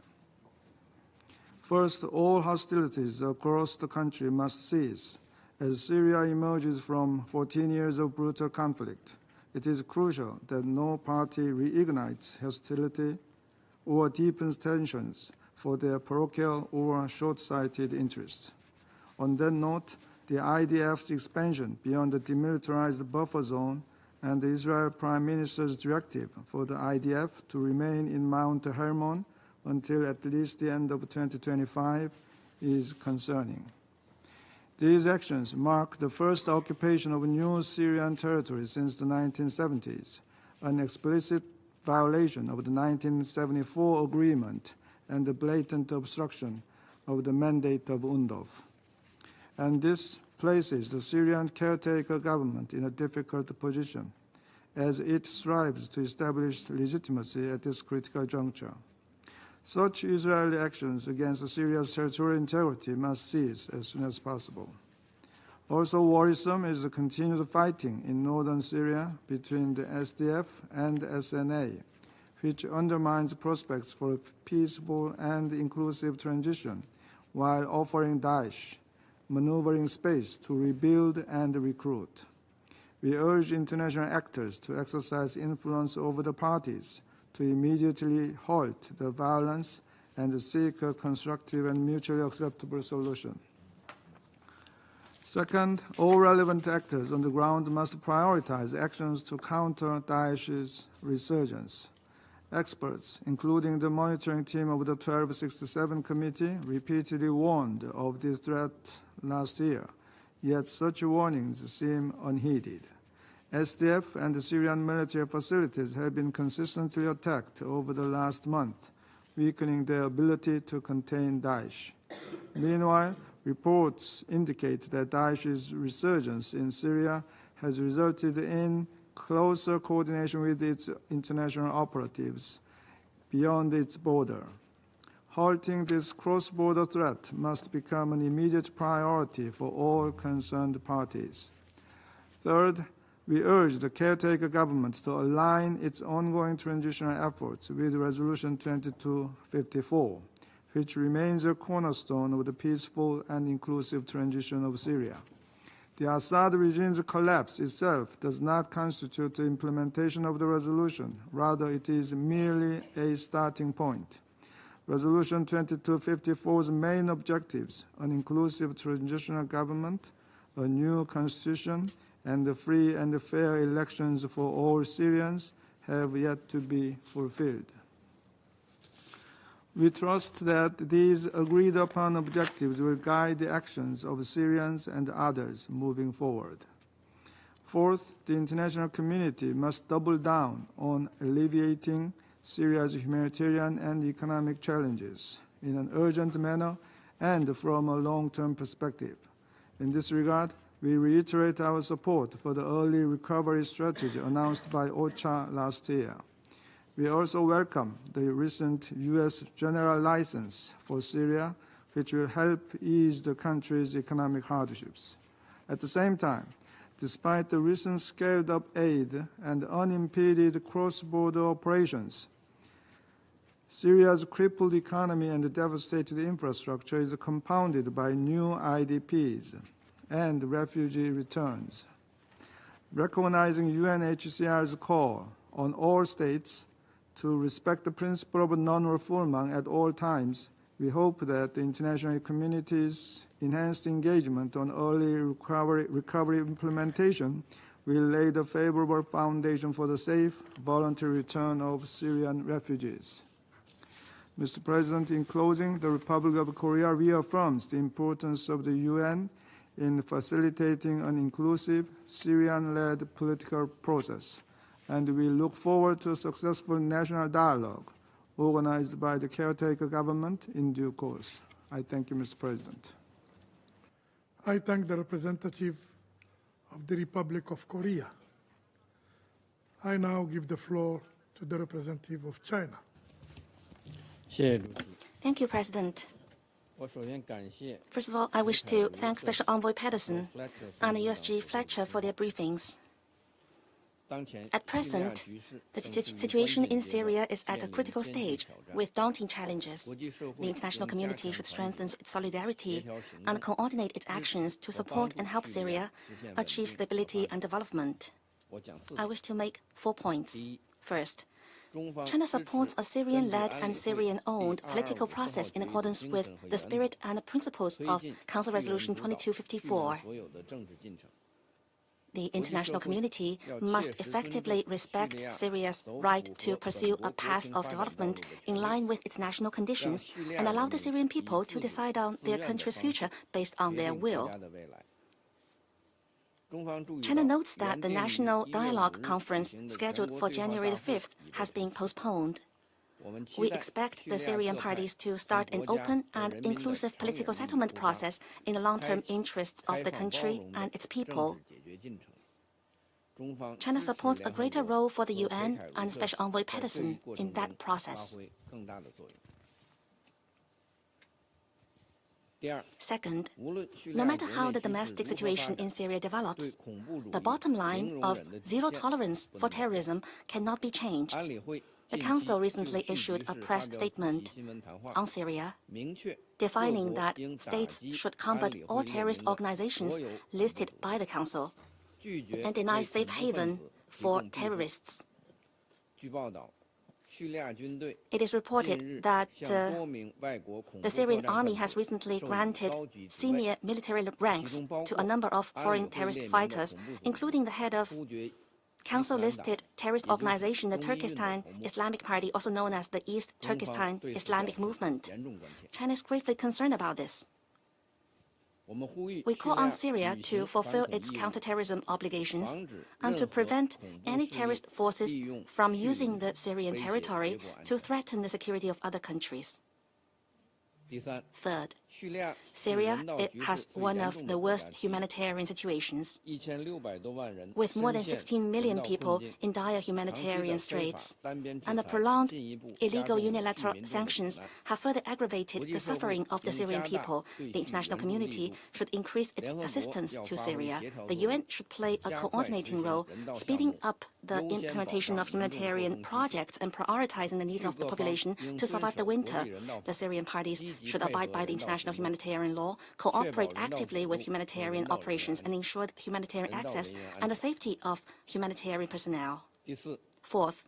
First, all hostilities across the country must cease. As Syria emerges from 14 years of brutal conflict, it is crucial that no party reignites hostility or deepens tensions for their parochial or short-sighted interests. On that note, the IDF's expansion beyond the demilitarized buffer zone and the Israel Prime Minister's directive for the IDF to remain in Mount Hermon until at least the end of 2025 is concerning. These actions mark the first occupation of new Syrian territory since the 1970s, an explicit violation of the 1974 agreement and the blatant obstruction of the mandate of UNTV. And this places the Syrian caretaker government in a difficult position as it strives to establish legitimacy at this critical juncture. Such Israeli actions against Syria's territorial integrity must cease as soon as possible. Also worrisome is the continued fighting in northern Syria between the SDF and SNA, which undermines prospects for a peaceful and inclusive transition while offering Daesh maneuvering space to rebuild and recruit. We urge international actors to exercise influence over the parties to immediately halt the violence and seek a constructive and mutually acceptable solution. Second, all relevant actors on the ground must prioritize actions to counter Daesh's resurgence. Experts, including the monitoring team of the 1267 Committee, repeatedly warned of this threat last year, yet such warnings seem unheeded. SDF and the Syrian military facilities have been consistently attacked over the last month, weakening their ability to contain Daesh. Meanwhile, reports indicate that Daesh's resurgence in Syria has resulted in closer coordination with its international operatives beyond its border. Halting this cross-border threat must become an immediate priority for all concerned parties. Third, we urge the caretaker government to align its ongoing transitional efforts with Resolution 2254, which remains a cornerstone of the peaceful and inclusive transition of Syria. The Assad regime's collapse itself does not constitute the implementation of the resolution. Rather, it is merely a starting point. Resolution 2254's main objectives, an inclusive transitional government, a new constitution, and free and fair elections for all Syrians, have yet to be fulfilled. We trust that these agreed-upon objectives will guide the actions of Syrians and others moving forward. Fourth, the international community must double down on alleviating Syria's humanitarian and economic challenges in an urgent manner and from a long-term perspective. In this regard, we reiterate our support for the early recovery strategy announced by OCHA last year. We also welcome the recent U.S. general license for Syria, which will help ease the country's economic hardships. At the same time, despite the recent scaled-up aid and unimpeded cross-border operations, Syria's crippled economy and devastated infrastructure is compounded by new IDPs and refugee returns. Recognizing UNHCR's call on all states to respect the principle of non-refoulement at all times, We hope that the international community's enhanced engagement on early recovery implementation will lay the favorable foundation for the safe, voluntary return of Syrian refugees. Mr. President, in closing, the Republic of Korea reaffirms the importance of the UN in facilitating an inclusive, Syrian-led political process, and we look forward to a successful national dialogue organized by the caretaker government in due course. I thank you, Mr. President. I thank the representative of the Republic of Korea. I now give the floor to the representative of China. Thank you, President. First of all, I wish to thank Special Envoy Pedersen and USG Fletcher for their briefings. At present, the situation in Syria is at a critical stage with daunting challenges. The international community should strengthen its solidarity and coordinate its actions to support and help Syria achieve stability and development. I wish to make 4 points. First, China supports a Syrian-led and Syrian-owned political process in accordance with the spirit and principles of Council Resolution 2254. The international community must effectively respect Syria's right to pursue a path of development in line with its national conditions and allow the Syrian people to decide on their country's future based on their will. China notes that the National Dialogue Conference scheduled for January 5th has been postponed. We expect the Syrian parties to start an open and inclusive political settlement process in the long-term interests of the country and its people. China supports a greater role for the UN and Special Envoy Pedersen in that process. Second, no matter how the domestic situation in Syria develops, the bottom line of zero tolerance for terrorism cannot be changed. The Council recently issued a press statement on Syria, defining that states should combat all terrorist organizations listed by the Council and deny safe haven for terrorists. It is reported that the Syrian army has recently granted senior military ranks to a number of foreign terrorist fighters, including the head of Council-listed terrorist organization, the Turkestan Islamic Party, also known as the East Turkestan Islamic Movement. China is greatly concerned about this. We call on Syria to fulfill its counterterrorism obligations and to prevent any terrorist forces from using the Syrian territory to threaten the security of other countries. Third, Syria has one of the worst humanitarian situations, with more than 16 million people in dire humanitarian straits, and the prolonged illegal unilateral sanctions have further aggravated the suffering of the Syrian people. The international community should increase its assistance to Syria. The UN should play a coordinating role, speeding up the implementation of humanitarian projects and prioritizing the needs of the population to survive the winter. The Syrian parties should abide by the international humanitarian law, cooperate actively with humanitarian operations, and ensure humanitarian access and the safety of humanitarian personnel. Fourth,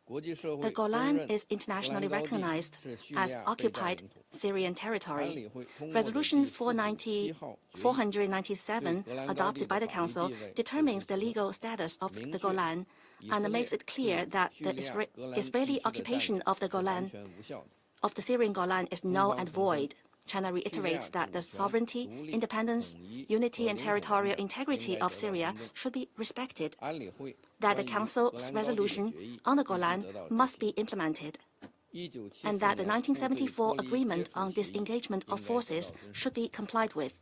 the Golan is internationally recognized as occupied Syrian territory. Resolution 497, adopted by the Council, determines the legal status of the Golan and makes it clear that the Israeli occupation of the Syrian Golan is null and void. China reiterates that the sovereignty, independence, unity, and territorial integrity of Syria should be respected, that the Council's resolution on the Golan must be implemented, and that the 1974 agreement on disengagement of forces should be complied with.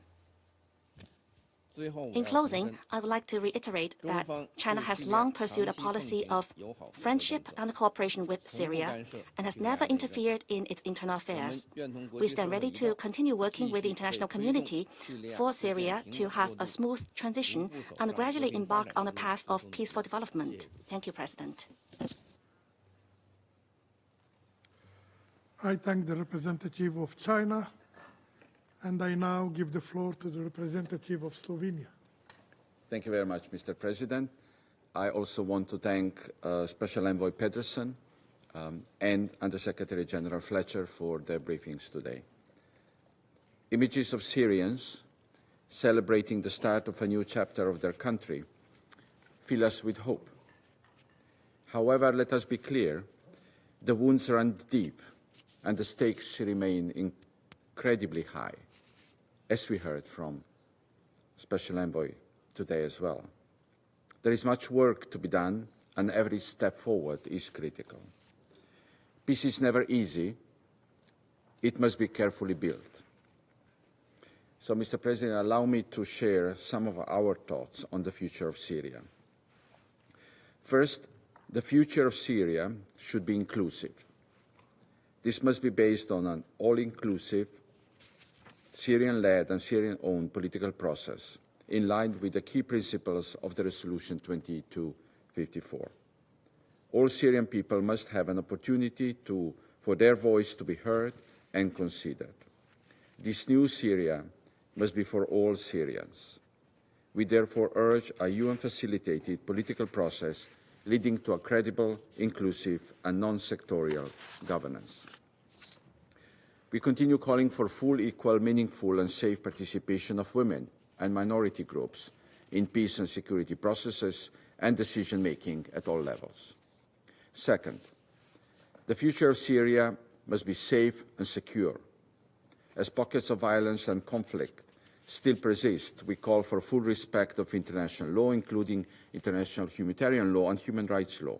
In closing, I would like to reiterate that China has long pursued a policy of friendship and cooperation with Syria and has never interfered in its internal affairs. We stand ready to continue working with the international community for Syria to have a smooth transition and gradually embark on a path of peaceful development. Thank you, President. I thank the representative of China, and I now give the floor to the representative of Slovenia. Thank you very much, Mr. President. I also want to thank Special Envoy Pedersen and Under-Secretary General Fletcher for their briefings today. Images of Syrians celebrating the start of a new chapter of their country fill us with hope. However, let us be clear, the wounds run deep and the stakes remain incredibly high, as we heard from Special Envoy today as well. There is much work to be done, and every step forward is critical. Peace is never easy. It must be carefully built. So, Mr. President, allow me to share some of our thoughts on the future of Syria. First, the future of Syria should be inclusive. This must be based on an all-inclusive, Syrian-led and Syrian-owned political process, in line with the key principles of the Resolution 2254. All Syrian people must have an opportunity for their voice to be heard and considered. This new Syria must be for all Syrians. We therefore urge a UN-facilitated political process leading to a credible, inclusive and non-sectorial governance. We continue calling for full, equal, meaningful and safe participation of women and minority groups in peace and security processes and decision-making at all levels. Second, the future of Syria must be safe and secure. As pockets of violence and conflict still persist, we call for full respect of international law, including international humanitarian law and human rights law.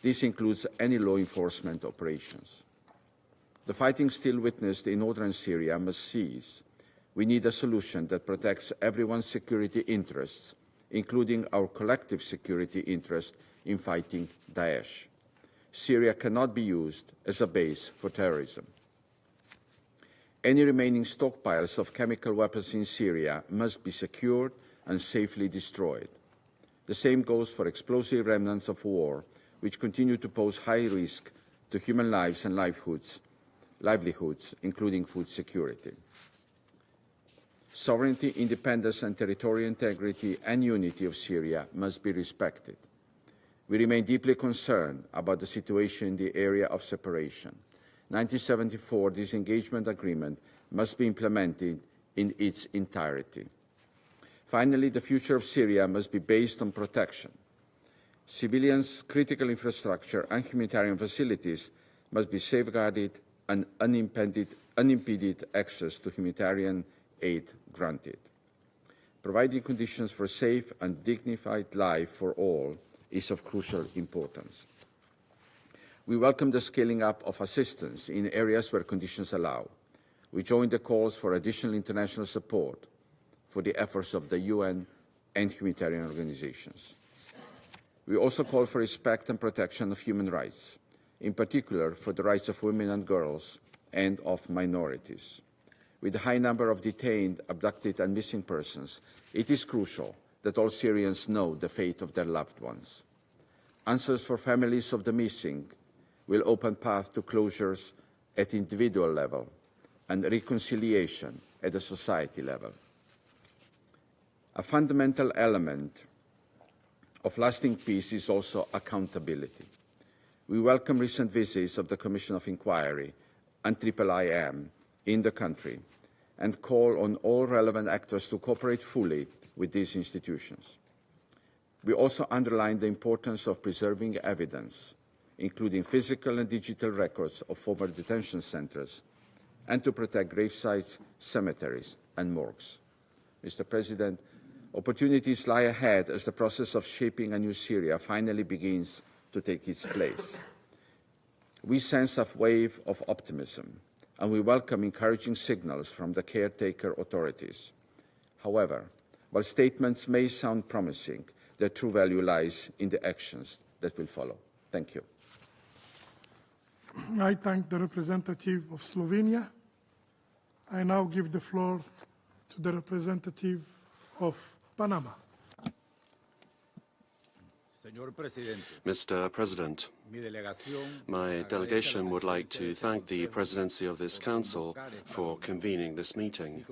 This includes any law enforcement operations. The fighting still witnessed in northern Syria must cease. We need a solution that protects everyone's security interests, including our collective security interest in fighting Daesh. Syria cannot be used as a base for terrorism. Any remaining stockpiles of chemical weapons in Syria must be secured and safely destroyed. The same goes for explosive remnants of war, which continue to pose high risk to human lives and livelihoods, including food security. Sovereignty, independence and territorial integrity and unity of Syria must be respected. We remain deeply concerned about the situation in the area of separation. 1974 disengagement agreement must be implemented in its entirety. Finally, the future of Syria must be based on protection. Civilians' critical infrastructure and humanitarian facilities must be safeguarded and unimpeded access to humanitarian aid granted. Providing conditions for safe and dignified life for all is of crucial importance. We welcome the scaling up of assistance in areas where conditions allow. We join the calls for additional international support for the efforts of the UN and humanitarian organizations. We also call for respect and protection of human rights, in particular for the rights of women and girls and of minorities. With a high number of detained, abducted and missing persons, it is crucial that all Syrians know the fate of their loved ones. Answers for families of the missing will open path to closures at individual level and reconciliation at a society level. A fundamental element of lasting peace is also accountability. We welcome recent visits of the Commission of Inquiry and IIIM in the country and call on all relevant actors to cooperate fully with these institutions. We also underline the importance of preserving evidence, including physical and digital records of former detention centres, and to protect gravesites, cemeteries and morgues. Mr. President, opportunities lie ahead as the process of shaping a new Syria finally begins to take its place. We sense a wave of optimism, and we welcome encouraging signals from the caretaker authorities. However, while statements may sound promising, their true value lies in the actions that will follow. Thank you. I thank the representative of Slovenia. I now give the floor to the representative of Panama. Mr. President, my delegation would like to thank the presidency of this council for convening this meeting,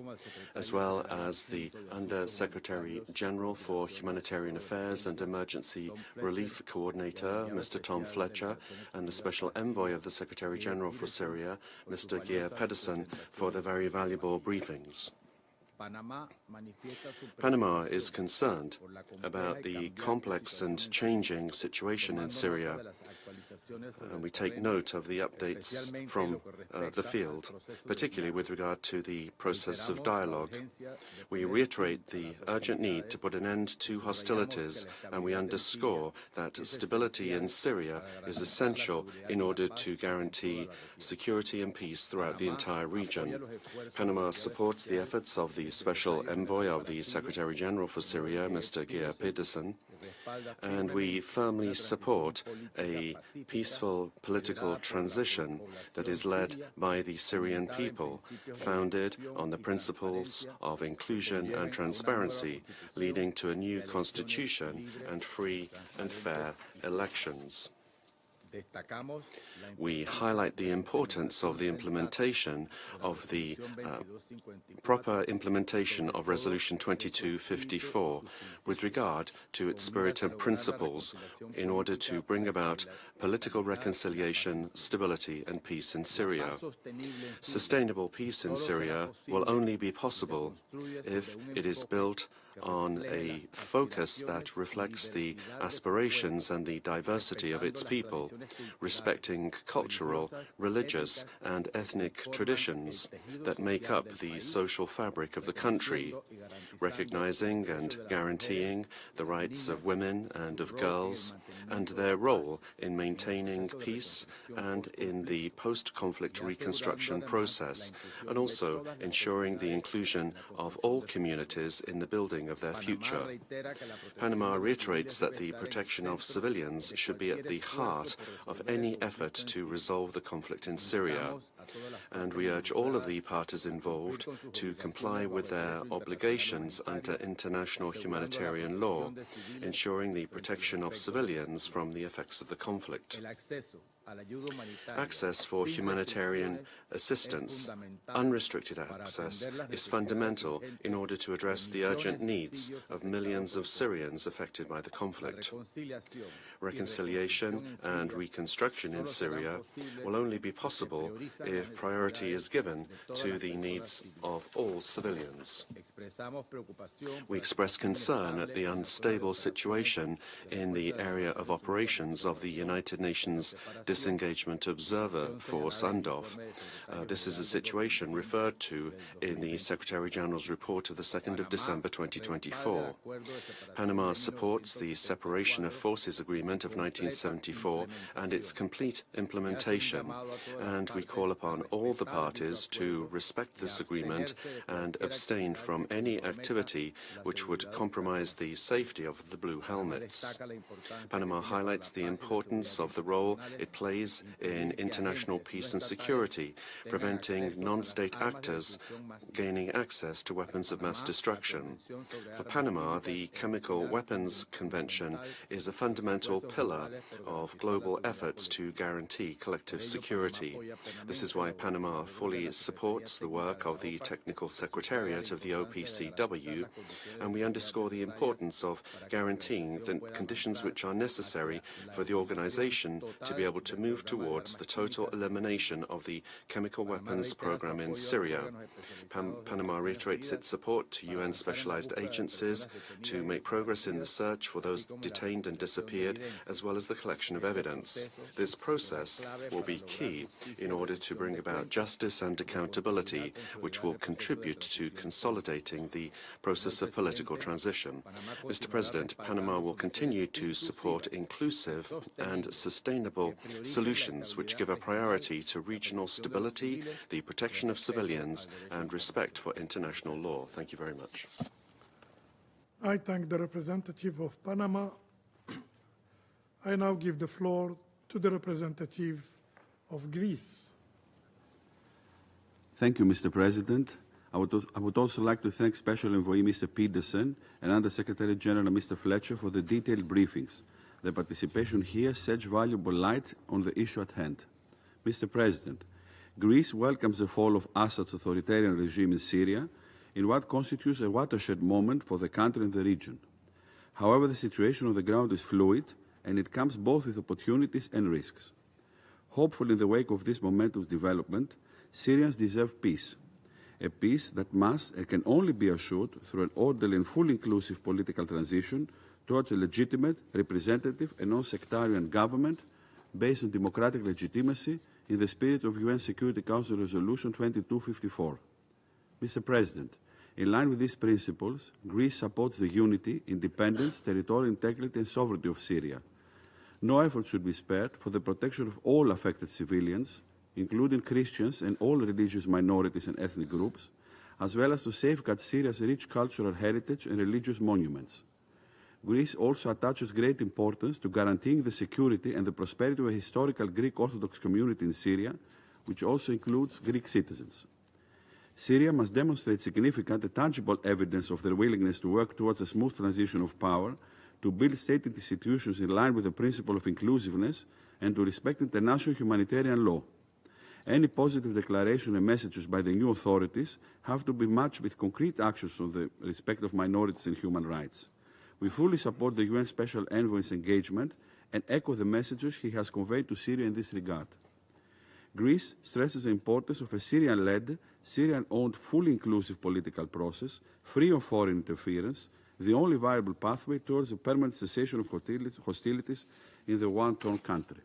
as well as the Under-Secretary General for Humanitarian Affairs and Emergency Relief Coordinator, Mr. Tom Fletcher, and the Special Envoy of the Secretary General for Syria, Mr. Geir Pedersen, for the very valuable briefings. Panama is concerned about the complex and changing situation in Syria, and we take note of the updates from the field, particularly with regard to the process of dialogue. We reiterate the urgent need to put an end to hostilities, and we underscore that stability in Syria is essential in order to guarantee security and peace throughout the entire region. Panama supports the efforts of the Special Envoy of the Secretary General for Syria, Mr. Geir Pedersen, and we firmly support a peaceful political transition that is led by the Syrian people, founded on the principles of inclusion and transparency, leading to a new constitution and free and fair elections. We highlight the importance of the implementation of the proper implementation of Resolution 2254 with regard to its spirit and principles in order to bring about political reconciliation, stability and peace in Syria. Sustainable peace in Syria will only be possible if it is built on a focus that reflects the aspirations and the diversity of its people, respecting cultural, religious and ethnic traditions that make up the social fabric of the country, recognizing and guaranteeing the rights of women and of girls and their role in maintaining peace and in the post-conflict reconstruction process, and also ensuring the inclusion of all communities in the building of their future. Panama reiterates that the protection of civilians should be at the heart of any effort to resolve the conflict in Syria, and we urge all of the parties involved to comply with their obligations under international humanitarian law, ensuring the protection of civilians from the effects of the conflict. Access for humanitarian assistance, unrestricted access, is fundamental in order to address the urgent needs of millions of Syrians affected by the conflict. Reconciliation and reconstruction in Syria will only be possible if priority is given to the needs of all civilians. We express concern at the unstable situation in the area of operations of the United Nations Disengagement Observer Force, UNDOF. This is a situation referred to in the Secretary-General's report of the 2nd of December 2024. Panama supports the Separation of Forces Agreement of 1974 and its complete implementation, and we call upon all the parties to respect this agreement and abstain from any activity which would compromise the safety of the Blue Helmets. Panama highlights the importance of the role it plays in international peace and security, preventing non-state actors gaining access to weapons of mass destruction. For Panama, the Chemical Weapons Convention is a fundamental pillar of global efforts to guarantee collective security. This is why Panama fully supports the work of the Technical Secretariat of the OPCW, and we underscore the importance of guaranteeing the conditions which are necessary for the organization to be able to move towards the total elimination of the chemical weapons program in Syria. Panama reiterates its support to UN specialized agencies to make progress in the search for those detained and disappeared, as well as the collection of evidence. This process will be key in order to bring about justice and accountability, which will contribute to consolidating the process of political transition. Mr. President, Panama will continue to support inclusive and sustainable solutions which give a priority to regional stability, the protection of civilians, and respect for international law. Thank you very much. I thank the representative of Panama. I now give the floor to the representative of Greece. Thank you, Mr. President. I would also like to thank Special Envoy Mr. Pedersen and Under Secretary General Mr. Fletcher for the detailed briefings. the participation here sheds valuable light on the issue at hand. Mr. President, Greece welcomes the fall of Assad's authoritarian regime in Syria in what constitutes a watershed moment for the country and the region. However, the situation on the ground is fluid, and it comes both with opportunities and risks. Hopefully, in the wake of this momentous development, Syrians deserve peace, a peace that must and can only be assured through an orderly and fully inclusive political transition towards a legitimate, representative and non-sectarian government based on democratic legitimacy in the spirit of UN Security Council Resolution 2254. Mr. President, in line with these principles, Greece supports the unity, independence, territorial integrity and sovereignty of Syria. No effort should be spared for the protection of all affected civilians, including Christians and all religious minorities and ethnic groups, as well as to safeguard Syria's rich cultural heritage and religious monuments. Greece also attaches great importance to guaranteeing the security and the prosperity of a historical Greek Orthodox community in Syria, which also includes Greek citizens. Syria must demonstrate significant and tangible evidence of their willingness to work towards a smooth transition of power, to build state institutions in line with the principle of inclusiveness, and to respect international humanitarian law. Any positive declaration and messages by the new authorities have to be matched with concrete actions on the respect of minorities and human rights. We fully support the UN Special Envoy's engagement and echo the messages he has conveyed to Syria in this regard. Greece stresses the importance of a Syrian-led, Syrian-owned, fully inclusive political process, free of foreign interference, the only viable pathway towards a permanent cessation of hostilities in the war-torn country.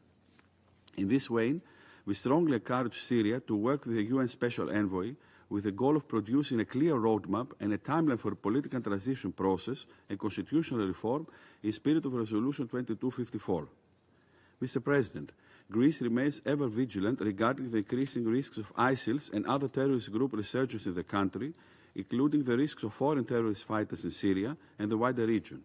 In this vein, we strongly encourage Syria to work with the UN Special Envoy with the goal of producing a clear roadmap and a timeline for a political transition process and constitutional reform in spirit of Resolution 2254. Mr. President, Greece remains ever vigilant regarding the increasing risks of ISIL and other terrorist group resurgence in the country, including the risks of foreign terrorist fighters in Syria and the wider region.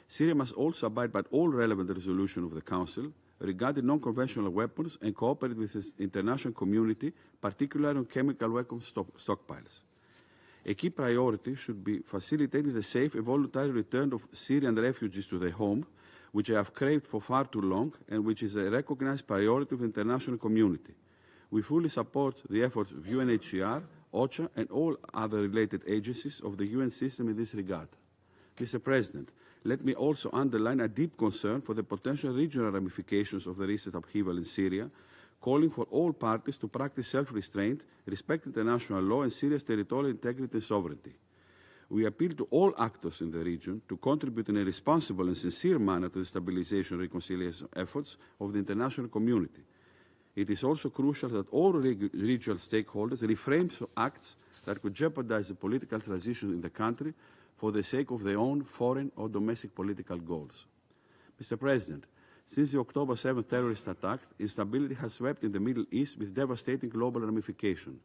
Syria must also abide by all relevant resolutions of the Council regarding non-conventional weapons and cooperate with the international community, particularly on chemical weapons stockpiles. A key priority should be facilitating the safe and voluntary return of Syrian refugees to their home, which they have craved for far too long and which is a recognized priority of the international community. We fully support the efforts of UNHCR, OCHA and all other related agencies of the UN system in this regard. Mr. President, let me also underline a deep concern for the potential regional ramifications of the recent upheaval in Syria, calling for all parties to practice self-restraint, respect international law and Syria's territorial integrity and sovereignty. We appeal to all actors in the region to contribute in a responsible and sincere manner to the stabilization and reconciliation efforts of the international community. It is also crucial that all regional stakeholders refrain from acts that could jeopardize the political transition in the country for the sake of their own foreign or domestic political goals. Mr. President, since the October 7th terrorist attack, instability has swept in the Middle East with devastating global ramifications.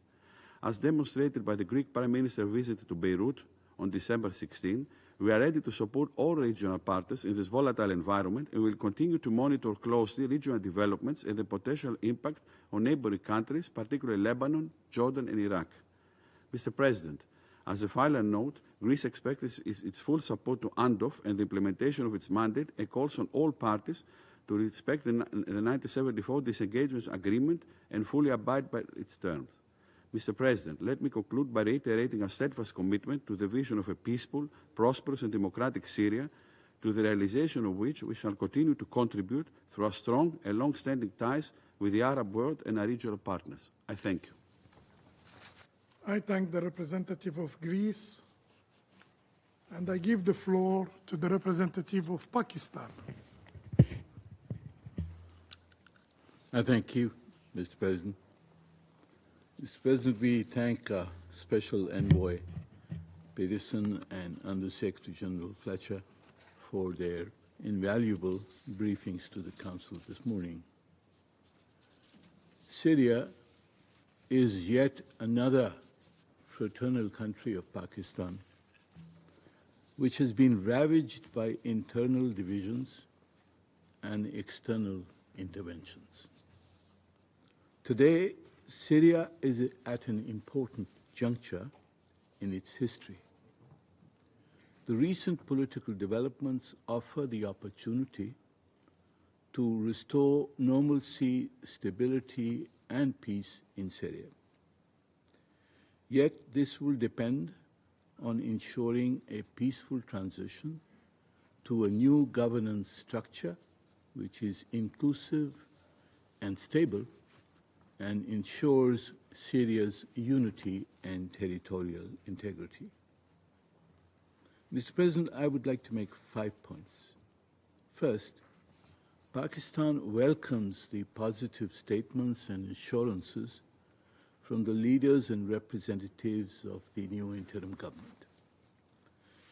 As demonstrated by the Greek Prime Minister's visit to Beirut on December 16, we are ready to support all regional partners in this volatile environment and will continue to monitor closely regional developments and the potential impact on neighboring countries, particularly Lebanon, Jordan and Iraq. Mr. President, as a final note, Greece expects its full support to UNTV and the implementation of its mandate and calls on all parties to respect the 1974 disengagement agreement and fully abide by its terms. Mr. President, let me conclude by reiterating our steadfast commitment to the vision of a peaceful, prosperous and democratic Syria, to the realization of which we shall continue to contribute through our strong and long-standing ties with the Arab world and our regional partners. I thank you. I thank the representative of Greece, and I give the floor to the representative of Pakistan. I thank you, Mr. President. Mr. President, we thank Special Envoy Peterson and Under-Secretary General Fletcher for their invaluable briefings to the Council this morning. Syria is yet another fraternal country of Pakistan, which has been ravaged by internal divisions and external interventions. Today, Syria is at an important juncture in its history. The recent political developments offer the opportunity to restore normalcy, stability, and peace in Syria. Yet this will depend on ensuring a peaceful transition to a new governance structure which is inclusive and stable and ensures Syria's unity and territorial integrity. Mr. President, I would like to make 5 points. First, Pakistan welcomes the positive statements and assurances from the leaders and representatives of the new interim government.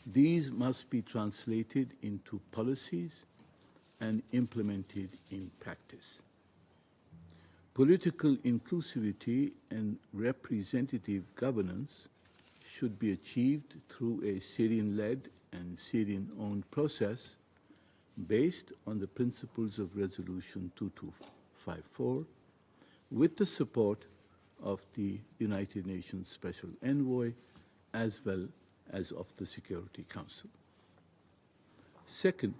These must be translated into policies and implemented in practice. Political inclusivity and representative governance should be achieved through a Syrian-led and Syrian-owned process based on the principles of Resolution 2254, with the support of the United Nations Special Envoy as well as of the Security Council. Second,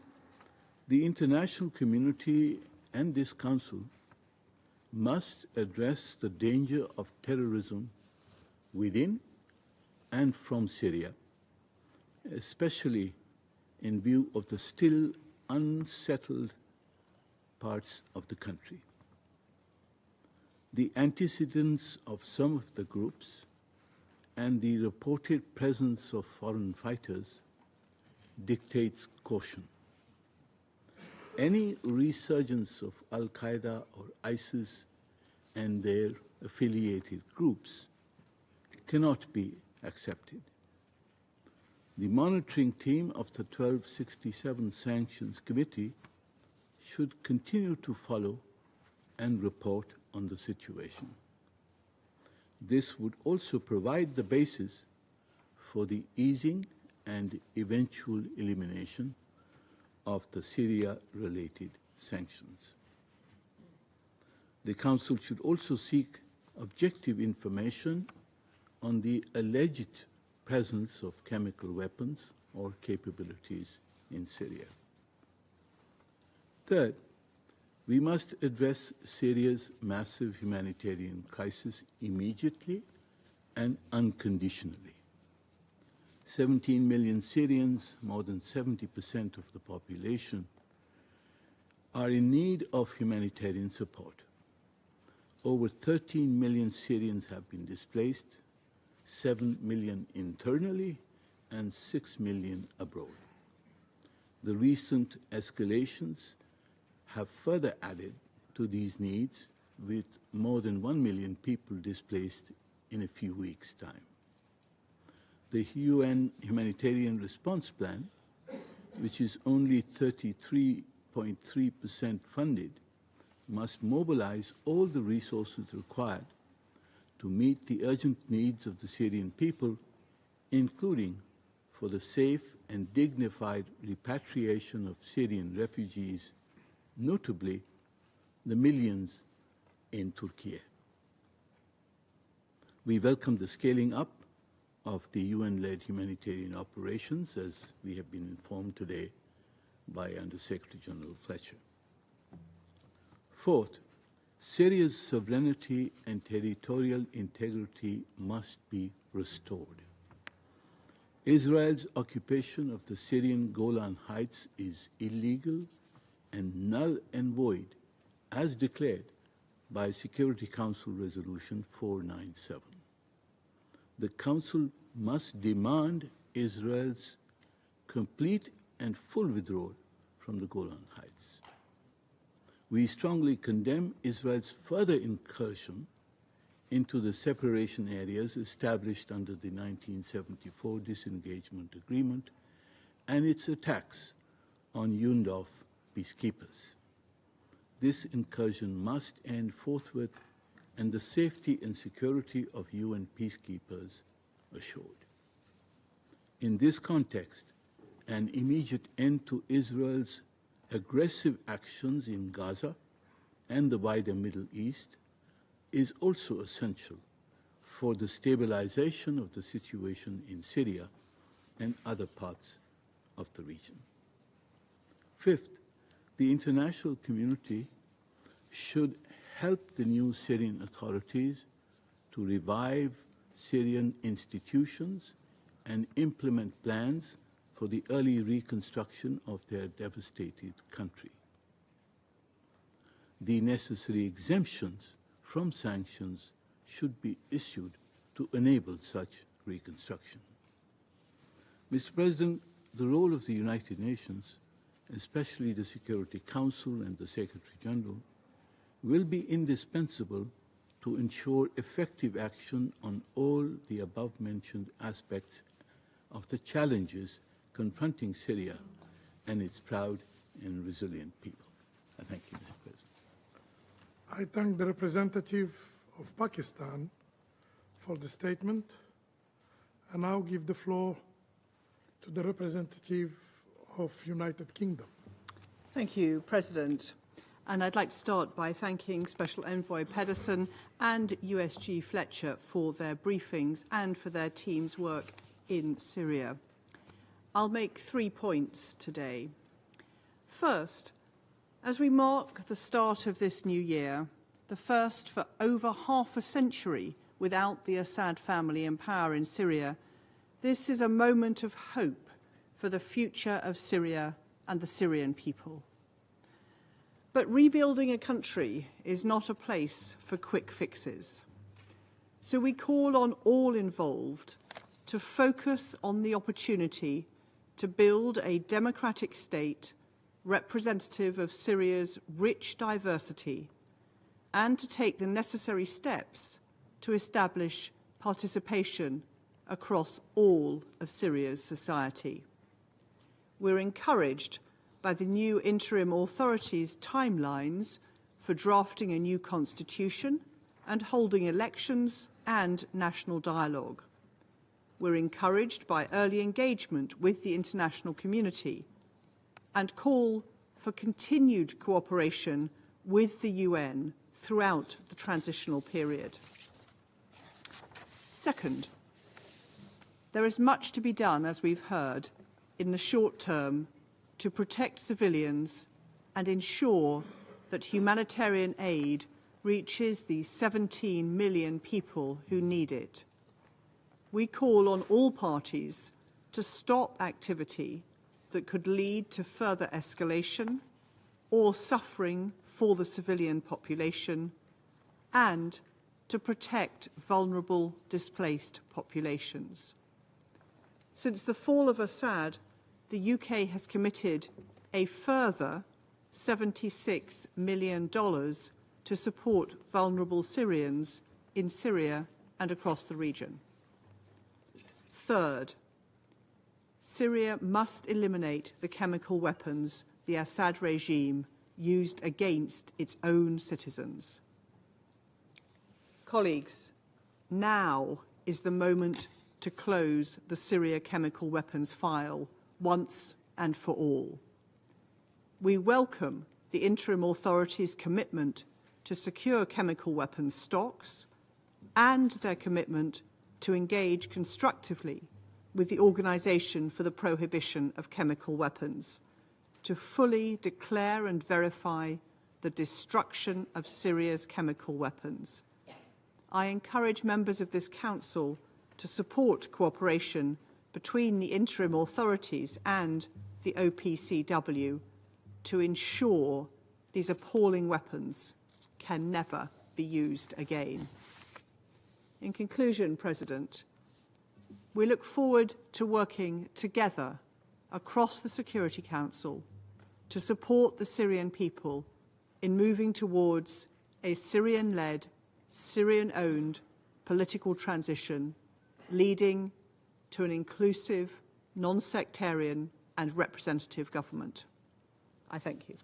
the international community and this Council must address the danger of terrorism within and from Syria, especially in view of the still unsettled parts of the country. The antecedents of some of the groups and the reported presence of foreign fighters dictates caution. Any resurgence of Al-Qaeda or ISIS and their affiliated groups cannot be accepted. The monitoring team of the 1267 Sanctions Committee should continue to follow and report on the situation. This would also provide the basis for the easing and eventual elimination of the Syria-related sanctions. The Council should also seek objective information on the alleged presence of chemical weapons or capabilities in Syria. Third, we must address Syria's massive humanitarian crisis immediately and unconditionally. 17 million Syrians, more than 70% of the population, are in need of humanitarian support. Over 13 million Syrians have been displaced, 7 million internally, and 6 million abroad. The recent escalations have further added to these needs, with more than 1 million people displaced in a few weeks' time. The UN Humanitarian Response Plan, which is only 33.3% funded, must mobilize all the resources required to meet the urgent needs of the Syrian people, including for the safe and dignified repatriation of Syrian refugees, notably the millions in Turkey. We welcome the scaling up of the UN-led humanitarian operations, as we have been informed today by Under-Secretary General Fletcher. Fourth, Syria's sovereignty and territorial integrity must be restored. Israel's occupation of the Syrian Golan Heights is illegal and null and void, as declared by Security Council Resolution 497. The Council must demand Israel's complete and full withdrawal from the Golan Heights. We strongly condemn Israel's further incursion into the separation areas established under the 1974 disengagement agreement and its attacks on UNDOF peacekeepers. This incursion must end forthwith and the safety and security of UN peacekeepers assured. In this context, an immediate end to Israel's aggressive actions in Gaza and the wider Middle East is also essential for the stabilization of the situation in Syria and other parts of the region. Fifth, the international community should help the new Syrian authorities to revive Syrian institutions and implement plans for the early reconstruction of their devastated country. The necessary exemptions from sanctions should be issued to enable such reconstruction. Mr. President, the role of the United Nations, especially the Security Council and the Secretary General, will be indispensable to ensure effective action on all the above-mentioned aspects of the challenges confronting Syria and its proud and resilient people. I thank you, Mr. President. I thank the representative of Pakistan for the statement, and now give the floor to the representative of United Kingdom. Thank you, President. And I'd like to start by thanking Special Envoy Pedersen and USG Fletcher for their briefings and for their team's work in Syria. I'll make 3 points today. First, as we mark the start of this new year, the first for over half a century without the Assad family in power in Syria, this is a moment of hope for the future of Syria and the Syrian people. But rebuilding a country is not a place for quick fixes. So we call on all involved to focus on the opportunity to build a democratic state representative of Syria's rich diversity, and to take the necessary steps to establish participation across all of Syria's society. We're encouraged by the new interim authorities' timelines for drafting a new constitution and holding elections and national dialogue. We're encouraged by early engagement with the international community and call for continued cooperation with the UN throughout the transitional period. Second, there is much to be done, as we've heard, in the short term to protect civilians and ensure that humanitarian aid reaches the 17 million people who need it. We call on all parties to stop activity that could lead to further escalation or suffering for the civilian population, and to protect vulnerable displaced populations. Since the fall of Assad, the UK has committed a further $76 million to support vulnerable Syrians in Syria and across the region. Third, Syria must eliminate the chemical weapons the Assad regime used against its own citizens. Colleagues, now is the moment to close the Syria chemical weapons file once and for all. We welcome the interim authorities' commitment to secure chemical weapons stocks and their commitment to engage constructively with the Organisation for the Prohibition of Chemical Weapons to fully declare and verify the destruction of Syria's chemical weapons. I encourage members of this Council to support cooperation between the interim authorities and the OPCW to ensure these appalling weapons can never be used again. In conclusion, President, we look forward to working together across the Security Council to support the Syrian people in moving towards a Syrian-led, Syrian-owned political transition leading to an inclusive, non-sectarian and representative government. I thank you.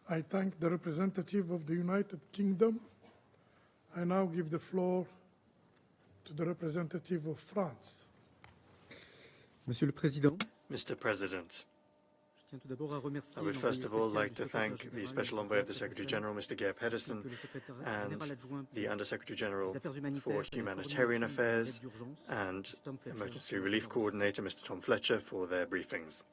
I thank the representative of the United Kingdom. I now give the floor to the representative of France. Monsieur le Président, Mr. President, I would first of all like to thank the Special Envoy of the Secretary General, Mr. Geir Pedersen, and the Under-Secretary General for Humanitarian Affairs and Emergency Relief Coordinator, Mr. Tom Fletcher, for their briefings.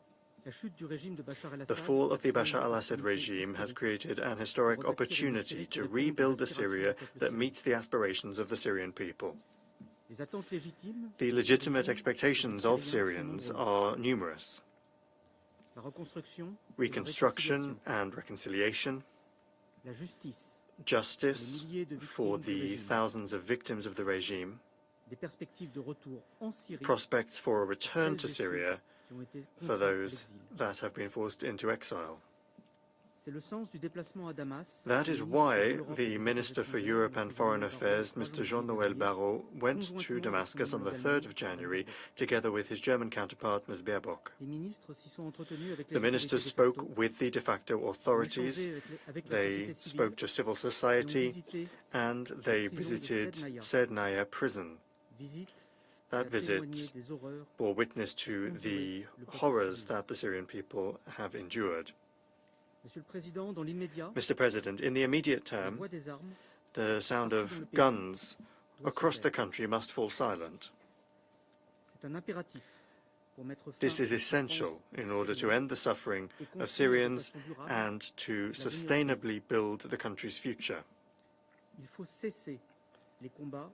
The fall of the Bashar al-Assad regime has created an historic opportunity to rebuild a Syria that meets the aspirations of the Syrian people. The legitimate expectations of Syrians are numerous. Reconstruction and reconciliation, justice for the thousands of victims of the regime, prospects for a return to Syria for those that have been forced into exile. That is why the Minister for Europe and Foreign Affairs, Mr. Jean-Noël Barrot, went to Damascus on the 3rd of January, together with his German counterpart, Ms. Baerbock. The ministers spoke with the de facto authorities, they spoke to civil society, and they visited Serdnaya prison. That visit bore witness to the horrors that the Syrian people have endured. Mr. President, in the immediate term, the sound of guns across the country must fall silent. This is essential in order to end the suffering of Syrians and to sustainably build the country's future.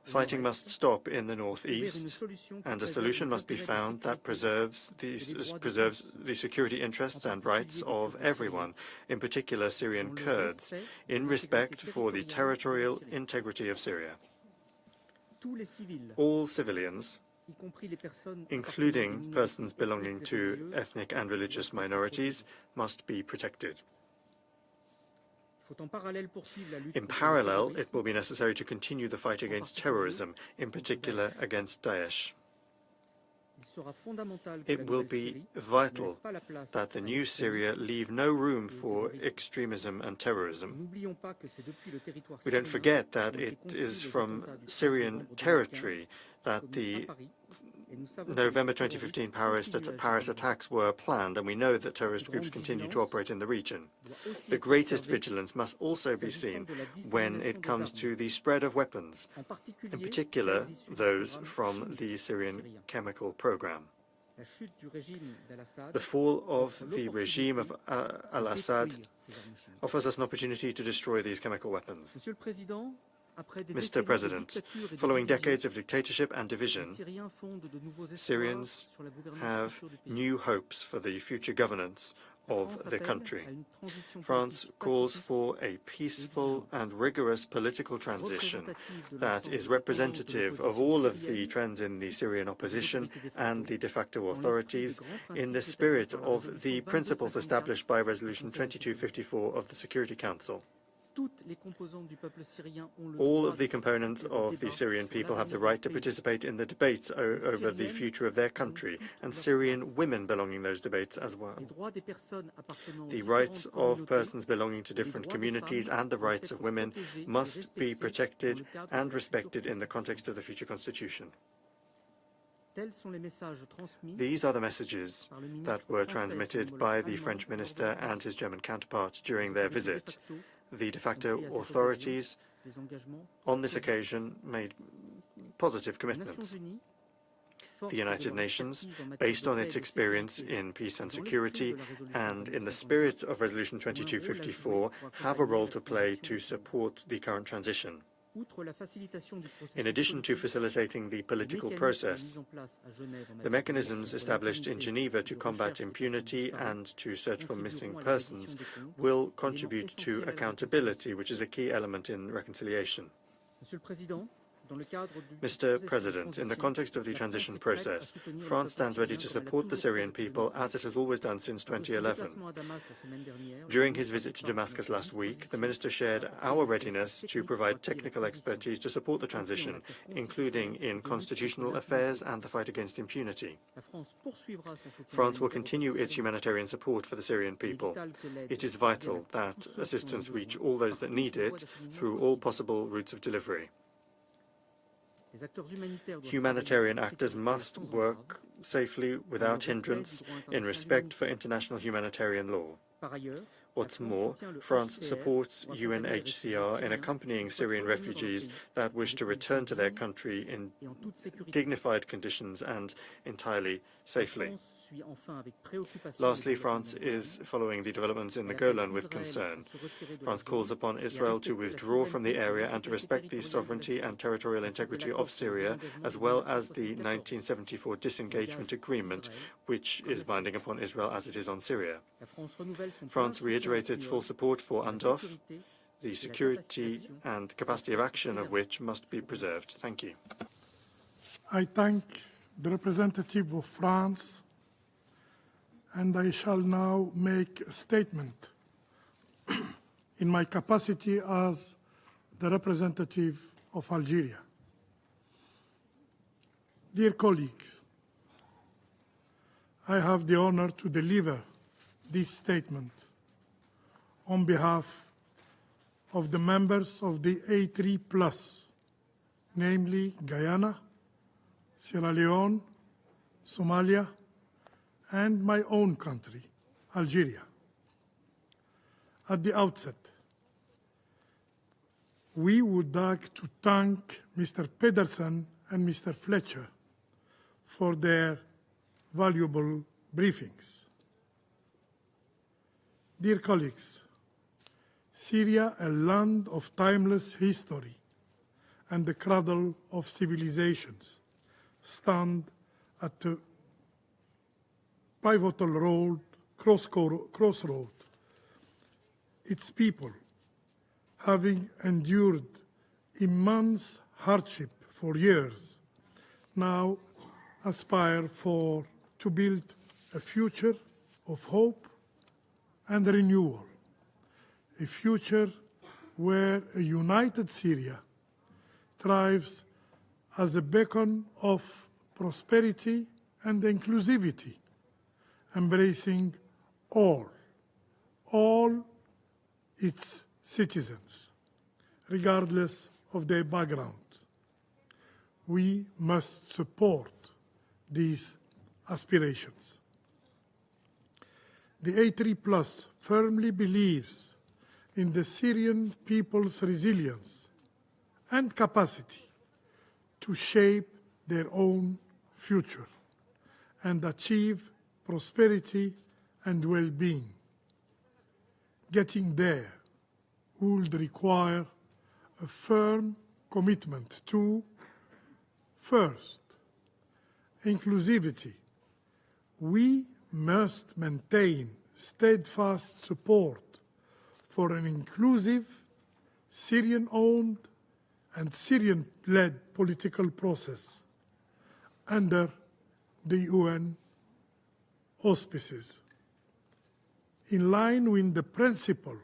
Fighting must stop in the northeast, and a solution must be found that preserves the security interests and rights of everyone, in particular Syrian Kurds, in respect for the territorial integrity of Syria. All civilians, including persons belonging to ethnic and religious minorities, must be protected. In parallel, it will be necessary to continue the fight against terrorism, in particular against Daesh. It will be vital that the new Syria leave no room for extremism and terrorism. We don't forget that it is from Syrian territory that the November 2015 Paris attacks were planned, and we know that terrorist groups continue to operate in the region. The greatest vigilance must also be seen when it comes to the spread of weapons, in particular those from the Syrian chemical program. The fall of the regime of al-Assad offers us an opportunity to destroy these chemical weapons. Mr. President, following decades of dictatorship and division, Syrians have new hopes for the future governance of the country. France calls for a peaceful and rigorous political transition that is representative of all of the trends in the Syrian opposition and the de facto authorities in the spirit of the principles established by Resolution 2254 of the Security Council. All of the components of the Syrian people have the right to participate in the debates over the future of their country, and Syrian women belong in those debates as well. The rights of persons belonging to different communities and the rights of women must be protected and respected in the context of the future constitution. These are the messages that were transmitted by the French minister and his German counterpart during their visit. The de facto authorities on this occasion made positive commitments. The United Nations, based on its experience in peace and security and in the spirit of Resolution 2254, have a role to play to support the current transition. In addition to facilitating the political process, the mechanisms established in Geneva to combat impunity and to search for missing persons will contribute to accountability, which is a key element in reconciliation. Mr. President, in the context of the transition process, France stands ready to support the Syrian people as it has always done since 2011. During his visit to Damascus last week, the minister shared our readiness to provide technical expertise to support the transition, including in constitutional affairs and the fight against impunity. France will continue its humanitarian support for the Syrian people. It is vital that assistance reach all those that need it through all possible routes of delivery. Humanitarian actors must work safely without hindrance in respect for international humanitarian law. What's more, France supports UNHCR in accompanying Syrian refugees that wish to return to their country in dignified conditions and entirely safely. Lastly, France is following the developments in the Golan with concern. France calls upon Israel to withdraw from the area and to respect the sovereignty and territorial integrity of Syria, as well as the 1974 disengagement agreement, which is binding upon Israel as it is on Syria. France reiterates its full support for UNTV, the security and capacity of action of which must be preserved. Thank you. I thank the representative of France, and I shall now make a statement in my capacity as the representative of Algeria. Dear colleagues, I have the honor to deliver this statement on behalf of the members of the A3+, namely Guyana, Sierra Leone, Somalia, and my own country, Algeria. At the outset, we would like to thank Mr. Pedersen and Mr. Fletcher for their valuable briefings. Dear colleagues, Syria, a land of timeless history and the cradle of civilizations, stand at a pivotal crossroad. Its people, having endured immense hardship for years, now aspire to build a future of hope and renewal, a future where a united Syria thrives as a beacon of prosperity and inclusivity, embracing all its citizens, regardless of their background. We must support these aspirations. The A3+ firmly believes in the Syrian people's resilience and capacity to shape their own future and achieve prosperity and well-being. Getting there would require a firm commitment to, first, inclusivity. We must maintain steadfast support for an inclusive, Syrian-owned and Syrian-led political process under the UN auspices. In line with the principle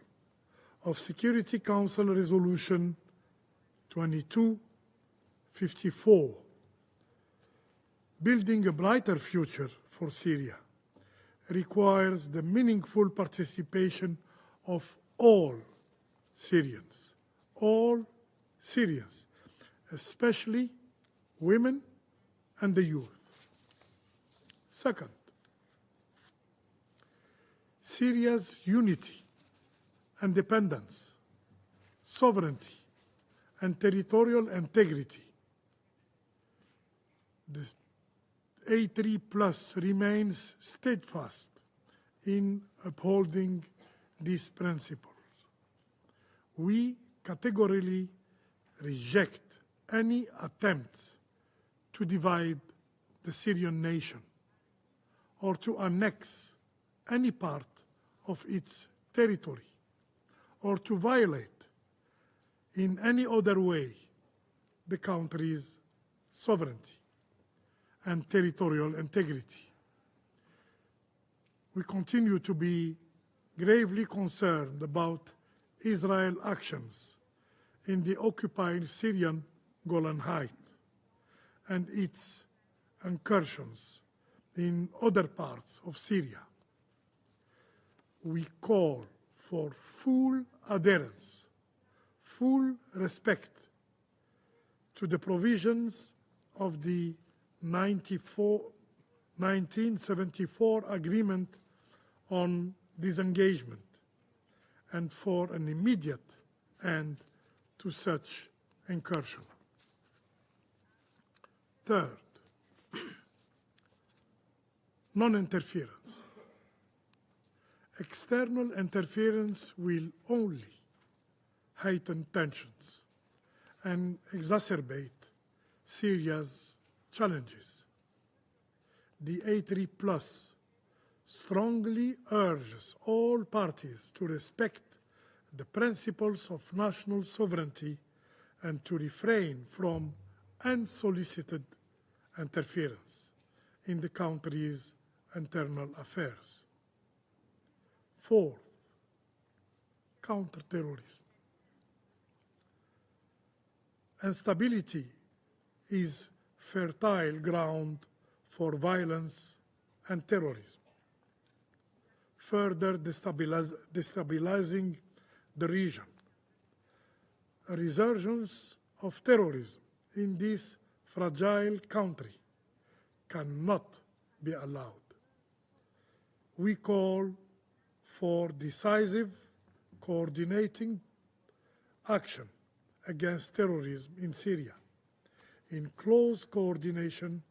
of Security Council Resolution 2254, building a brighter future for Syria requires the meaningful participation of all Syrians, especially women and the youth. Second, Syria's unity, independence, sovereignty, and territorial integrity. The A3+ remains steadfast in upholding these principles. We categorically reject any attempts to divide the Syrian nation or to annex any part of its territory or to violate in any other way the country's sovereignty and territorial integrity. We continue to be gravely concerned about Israel's actions in the occupied Syrian Golan Heights and its incursions in other parts of Syria. We call for full adherence, full respect to the provisions of the 1974 Agreement on Disengagement and for an immediate end to such incursion. Third, non-interference. External interference will only heighten tensions and exacerbate Syria's challenges. The A3+ strongly urges all parties to respect the principles of national sovereignty and to refrain from unsolicited interference in the country's internal affairs. Fourth, counterterrorism. Instability is fertile ground for violence and terrorism, further destabilizing the region. A resurgence of terrorism in this fragile country cannot be allowed. We call for decisive, coordinating action against terrorism in Syria, in close coordination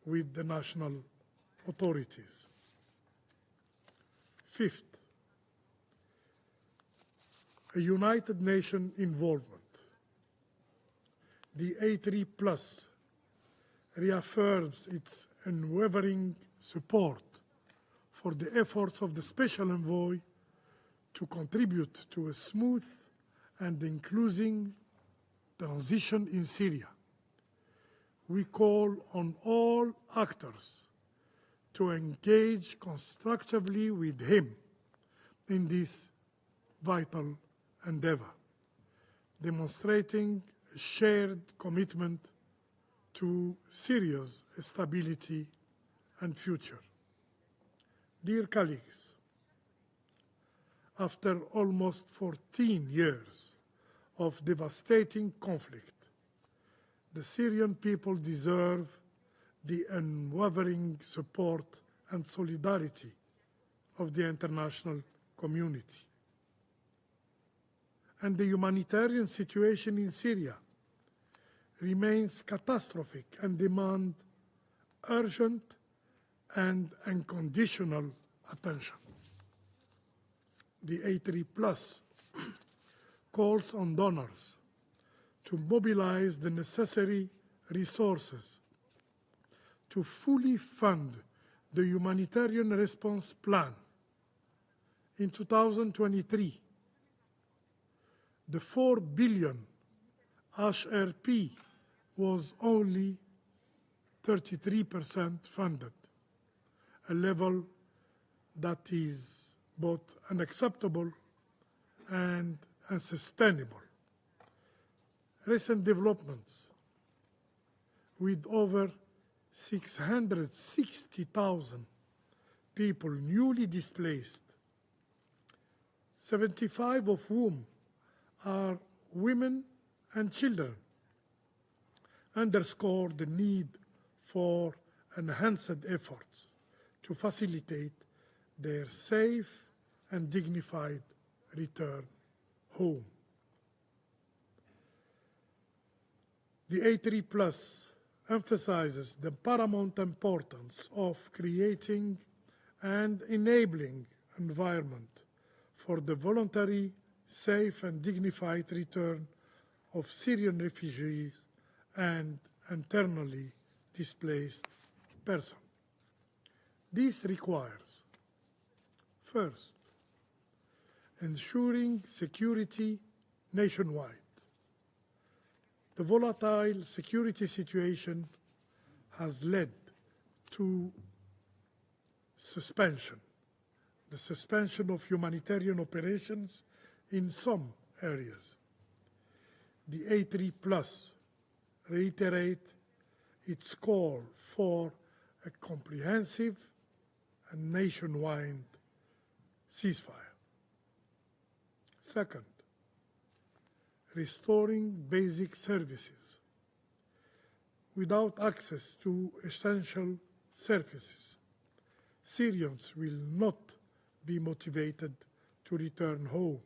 with the national authorities. Fifth, a United Nations involvement. The A3+ reaffirms its unwavering support for the efforts of the Special Envoy to contribute to a smooth and inclusive transition in Syria. We call on all actors to engage constructively with him in this vital endeavor, demonstrating a shared commitment to Syria's stability and future. Dear colleagues, after almost 14 years of devastating conflict, the Syrian people deserve the unwavering support and solidarity of the international community. And the humanitarian situation in Syria remains catastrophic and demands urgent and unconditional attention. The A3+ calls on donors to mobilize the necessary resources to fully fund the humanitarian response plan. In 2023, the 4 billion HRP was only 33% funded, a level that is both unacceptable and unsustainable. Recent developments, with over 660,000 people newly displaced, 75 of whom are women and children, underscore the need for enhanced efforts to facilitate their safe and dignified return home. The A3+ emphasizes the paramount importance of creating and enabling environment for the voluntary, safe and dignified return of Syrian refugees and internally displaced persons. This requires, first, ensuring security nationwide. The volatile security situation has led to the suspension of humanitarian operations in some areas. The A3+ reiterate its call for a comprehensive and nationwide ceasefire. Second, restoring basic services. Without access to essential services, Syrians will not be motivated to return home.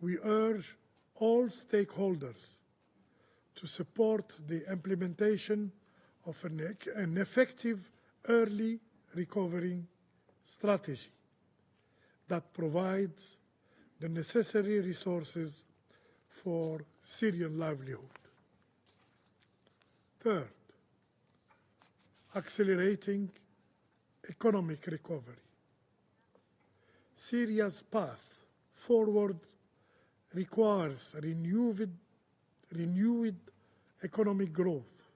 We urge all stakeholders to support the implementation of an effective early recovery strategy that provides the necessary resources for Syrian livelihood. Third, accelerating economic recovery. Syria's path forward requires renewed economic growth,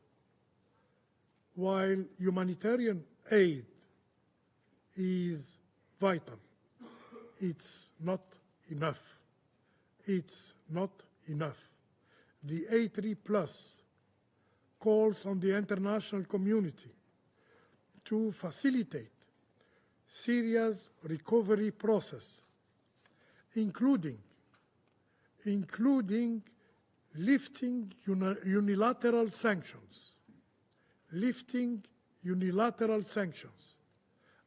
while humanitarian aid is vital. It's not enough. It's not enough. The A3+ calls on the international community to facilitate Syria's recovery process, including lifting unilateral sanctions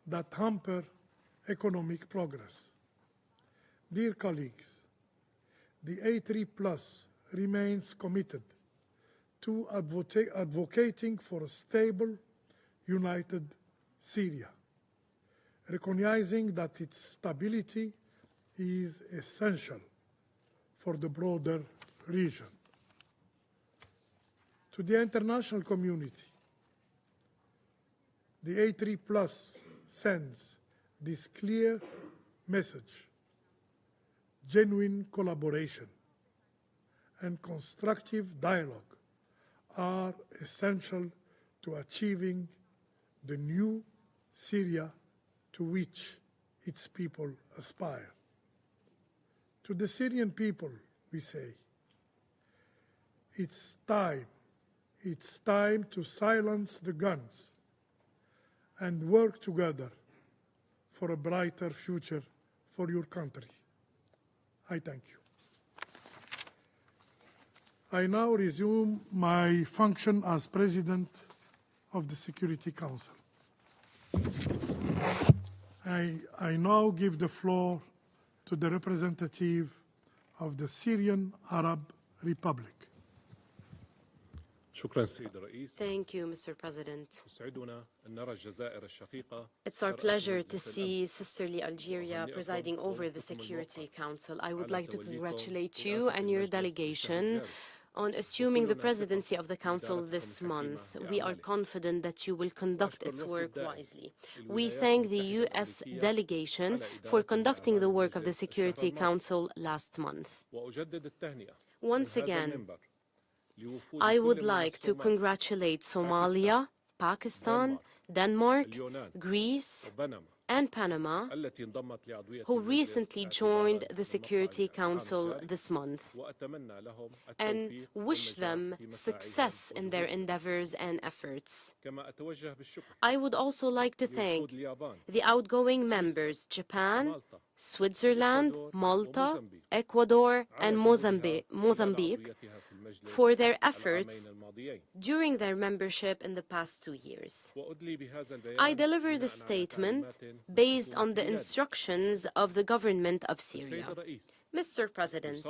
that hamper economic progress. Dear colleagues, the A3+ remains committed to advocating for a stable, united Syria, recognizing that its stability is essential for the broader region. To the international community, the A3+ sends this clear message: genuine collaboration and constructive dialogue are essential to achieving the new Syria to which its people aspire. To the Syrian people, we say, it's time to silence the guns and work together for a brighter future for your country. I thank you. I now resume my function as President of the Security Council. I now give the floor to the representative of the Syrian Arab Republic. Thank you, Mr. President. It's our pleasure to see sisterly Algeria presiding over the Security Council. I would like to congratulate you and your delegation on assuming the presidency of the Council this month. We are confident that you will conduct its work wisely. We thank the U.S. delegation for conducting the work of the Security Council last month. Once again, I would like to congratulate Somalia, Pakistan, Denmark, Greece, and Panama, who recently joined the Security Council this month, and wish them success in their endeavors and efforts. I would also like to thank the outgoing members, Japan, Switzerland, Malta, Ecuador, and Mozambique, for their efforts during their membership in the past 2 years. I deliver the statement based on the instructions of the government of Syria. Mr. President,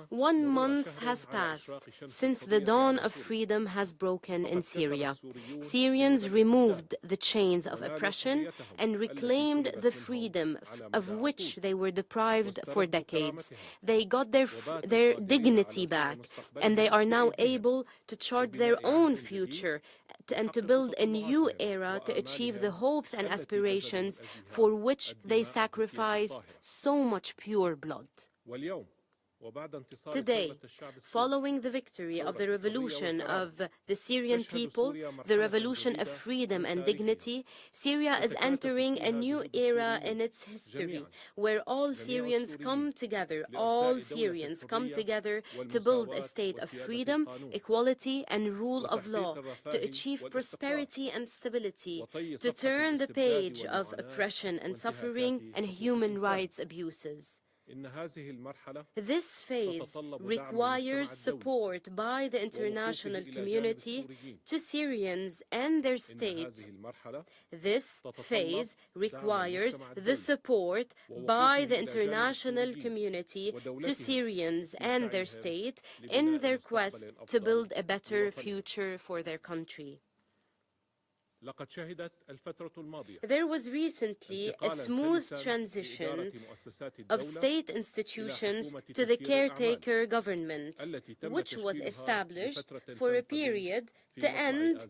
1 month has passed since the dawn of freedom has broken in Syria. Syrians removed the chains of oppression and reclaimed the freedom of which they were deprived for decades. They got their dignity back, and they are now able to chart their own future and to build a new era to achieve the hopes and aspirations for which they sacrificed so much pure blood. Today, following the victory of the revolution of the Syrian people, the revolution of freedom and dignity, Syria is entering a new era in its history, where all Syrians come together to build a state of freedom, equality, and rule of law, to achieve prosperity and stability, to turn the page of oppression and suffering and human rights abuses. This phase requires support by the international community to Syrians and their state. This phase requires the support by the international community to Syrians and their state in their quest to build a better future for their country. There was recently a smooth transition of state institutions to the caretaker government, which was established for a period to end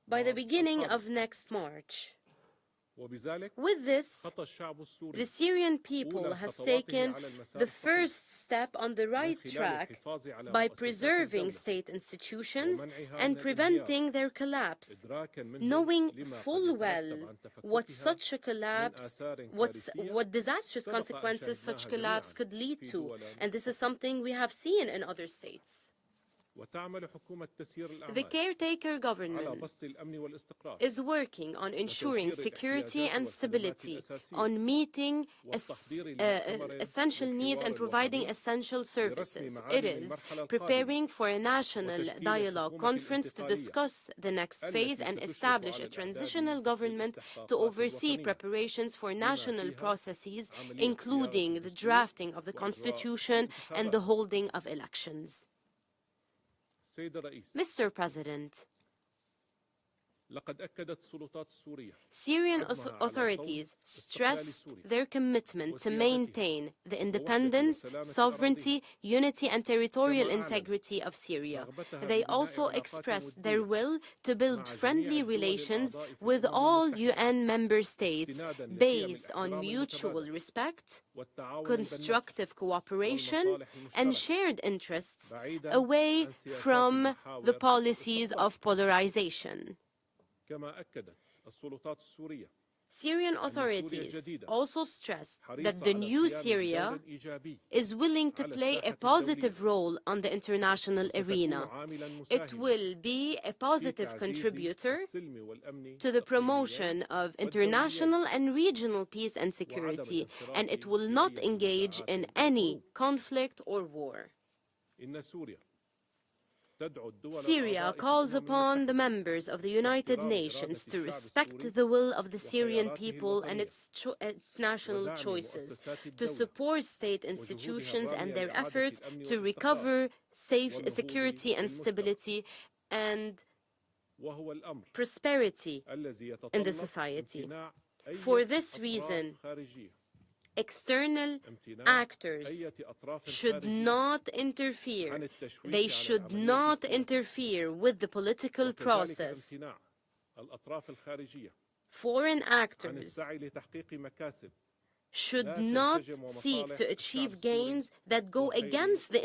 by the beginning of next March. With this, the Syrian people has taken the first step on the right track by preserving state institutions and preventing their collapse, knowing full well what disastrous consequences such collapse could lead to. And this is something we have seen in other states. The caretaker government is working on ensuring security and stability, on meeting essential needs and providing essential services. It is preparing for a national dialogue conference to discuss the next phase and establish a transitional government to oversee preparations for national processes, including the drafting of the constitution and the holding of elections. Mr. President, Syrian authorities stressed their commitment to maintain the independence, sovereignty, unity and territorial integrity of Syria. They also expressed their will to build friendly relations with all UN member states based on mutual respect, constructive cooperation and shared interests, away from the policies of polarization. Syrian authorities also stressed that the new Syria is willing to play a positive role on the international arena. It will be a positive contributor to the promotion of international and regional peace and security, and it will not engage in any conflict or war. Syria calls upon the members of the United Nations to respect the will of the Syrian people and its national choices, to support state institutions and their efforts to recover security and stability and prosperity in the society. For this reason, external actors should not interfere. They should not interfere with the political process. Foreign actors should not seek to achieve gains that go against the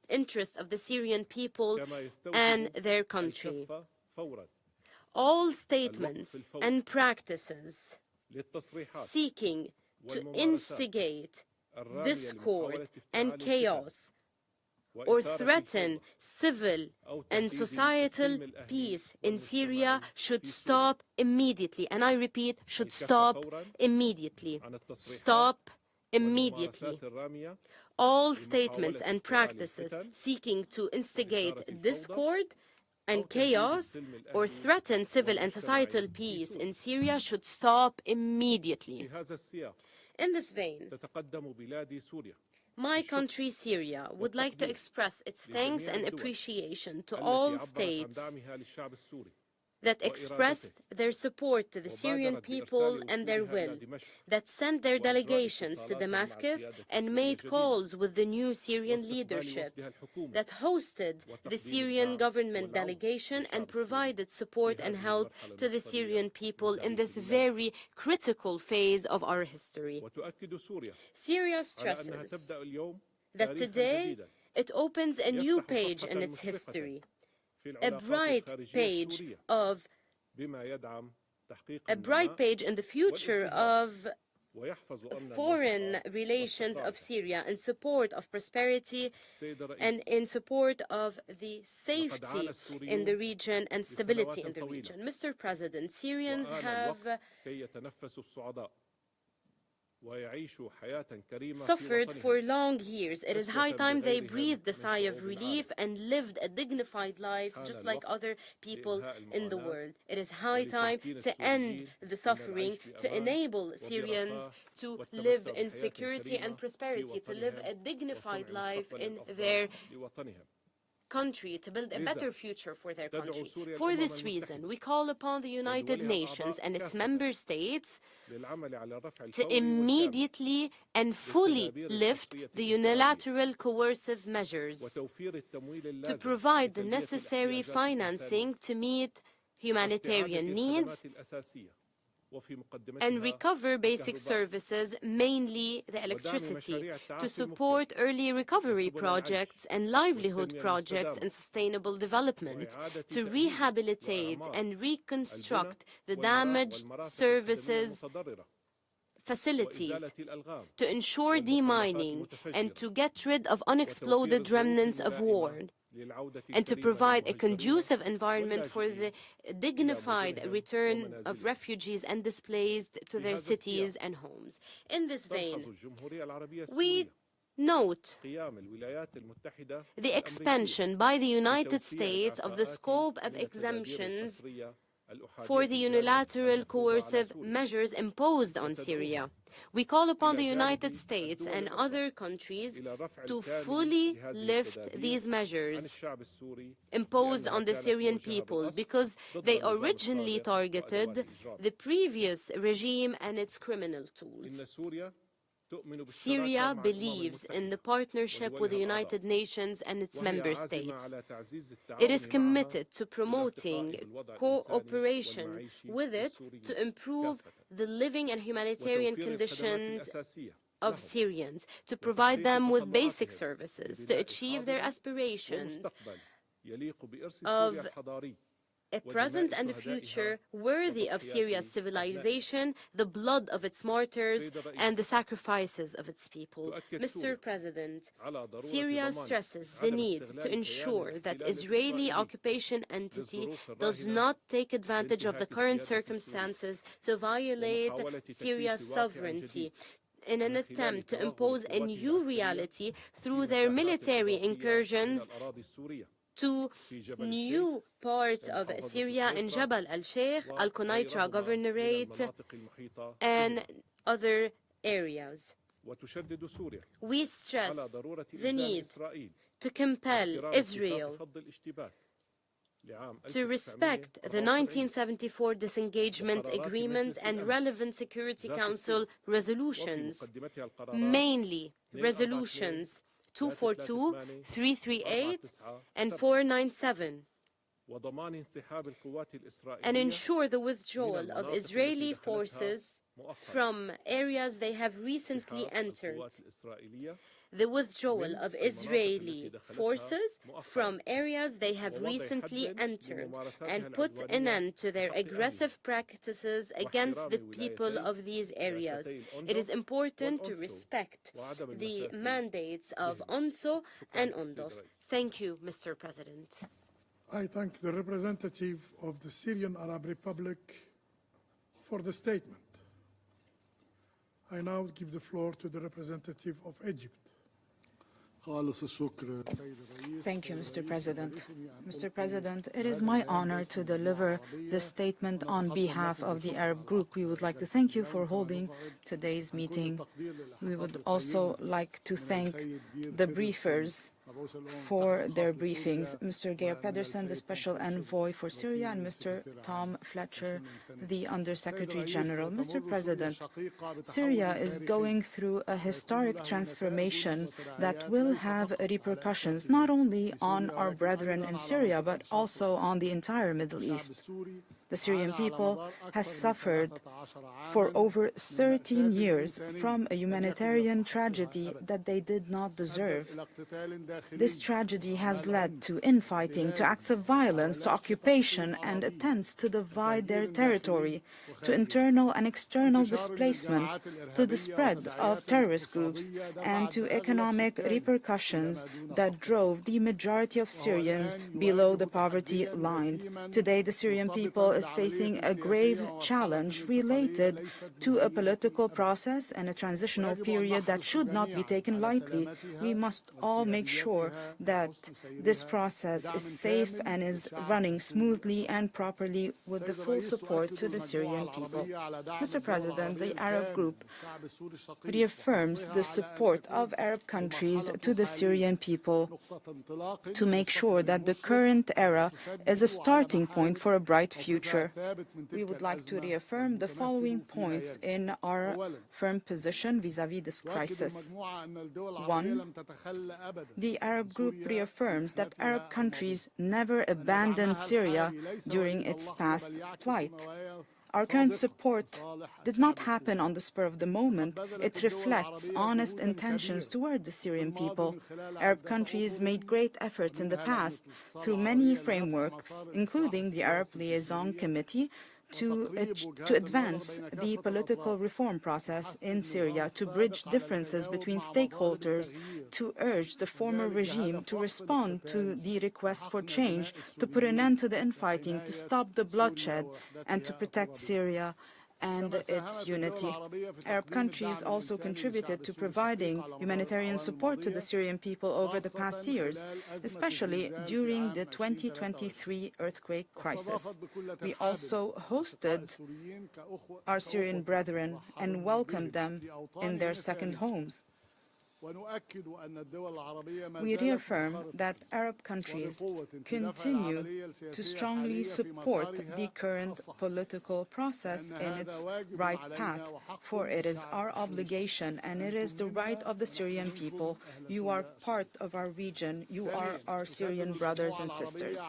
interest of the Syrian people and their country. All statements and practices seeking to instigate discord and chaos or threaten civil and societal peace in Syria should stop immediately. And I repeat, should stop immediately. Stop immediately. All statements and practices seeking to instigate discord and chaos or threaten civil and societal peace in Syria should stop immediately. In this vein, my country, Syria, would like to express its thanks and appreciation to all states that expressed their support to the Syrian people and their will, that sent their delegations to Damascus and made calls with the new Syrian leadership, that hosted the Syrian government delegation and provided support and help to the Syrian people in this very critical phase of our history. Syria stresses that today it opens a new page in its history, a bright page in the future of foreign relations of Syria in support of prosperity and in support of the safety in the region and stability in the region. Mr. President, Syrians have suffered for long years. It is high time they breathed a sigh of relief and lived a dignified life just like other people in the world. It is high time to end the suffering, to enable Syrians to live in security and prosperity, to live a dignified life in their country, to build a better future for their country. For this reason, we call upon the United Nations and its member states to immediately and fully lift the unilateral coercive measures, to provide the necessary financing to meet humanitarian needs and recover basic services, mainly the electricity, to support early recovery projects and livelihood projects and sustainable development, to rehabilitate and reconstruct the damaged services facilities, to ensure demining and to get rid of unexploded remnants of war, and to provide a conducive environment for the dignified return of refugees and displaced to their cities and homes. In this vein, we note the expansion by the United States of the scope of exemptions for the unilateral coercive measures imposed on Syria. We call upon the United States and other countries to fully lift these measures imposed on the Syrian people because they originally targeted the previous regime and its criminal tools. Syria believes in the partnership with the United Nations and its member states. It is committed to promoting cooperation with it to improve the living and humanitarian conditions of Syrians, to provide them with basic services, to achieve their aspirations of a present and a future worthy of Syria's civilization, the blood of its martyrs, and the sacrifices of its people. Mr. President, Syria stresses the need to ensure that Israeli occupation entity does not take advantage of the current circumstances to violate Syria's sovereignty in an attempt to impose a new reality through their military incursions to new parts of Syria in Jabal al-Sheikh, Al-Qunaitra Governorate, and other areas. We stress the need to compel Israel to respect the 1974 disengagement agreement and relevant Security Council resolutions, mainly resolutions 242, 338, and 497, and ensure the withdrawal of Israeli forces from areas they have recently entered. The withdrawal of Israeli forces from areas they have recently entered and put an end to their aggressive practices against the people of these areas. It is important to respect the mandates of UNSO and UNDOF. Thank you, Mr. President. I thank the representative of the Syrian Arab Republic for the statement. I now give the floor to the representative of Egypt. Thank you, Mr. President. Mr. President, it is my honor to deliver this statement on behalf of the Arab group. We would like to thank you for holding today's meeting. We would also like to thank the briefers for their briefings, Mr. Geir Pedersen, the Special Envoy for Syria, and Mr. Tom Fletcher, the Undersecretary General. Mr. President, Syria is going through a historic transformation that will have repercussions not only on our brethren in Syria, but also on the entire Middle East. The Syrian people has suffered for over 13 years from a humanitarian tragedy that they did not deserve. This tragedy has led to infighting, to acts of violence, to occupation, and attempts to divide their territory. to internal and external displacement, to the spread of terrorist groups, and to economic repercussions that drove the majority of Syrians below the poverty line. Today, the Syrian people is facing a grave challenge related to a political process and a transitional period that should not be taken lightly. We must all make sure that this process is safe and is running smoothly and properly with the full support to the Syrian people. Mr. President, the Arab Group reaffirms the support of Arab countries to the Syrian people to make sure that the current era is a starting point for a bright future. We would like to reaffirm the following points in our firm position vis-à-vis this crisis. One, the Arab Group reaffirms that Arab countries never abandoned Syria during its past plight. Our current support did not happen on the spur of the moment. It reflects honest intentions toward the Syrian people. Arab countries made great efforts in the past through many frameworks, including the Arab Liaison Committee, to advance the political reform process in Syria, to bridge differences between stakeholders, to urge the former regime to respond to the request for change, to put an end to the infighting, to stop the bloodshed, and to protect Syria and its unity. Arab countries also contributed to providing humanitarian support to the Syrian people over the past years, especially during the 2023 earthquake crisis. We also hosted our Syrian brethren and welcomed them in their second homes. We reaffirm that Arab countries continue to strongly support the current political process in its right path, for it is our obligation and it is the right of the Syrian people. You are part of our region. You are our Syrian brothers and sisters.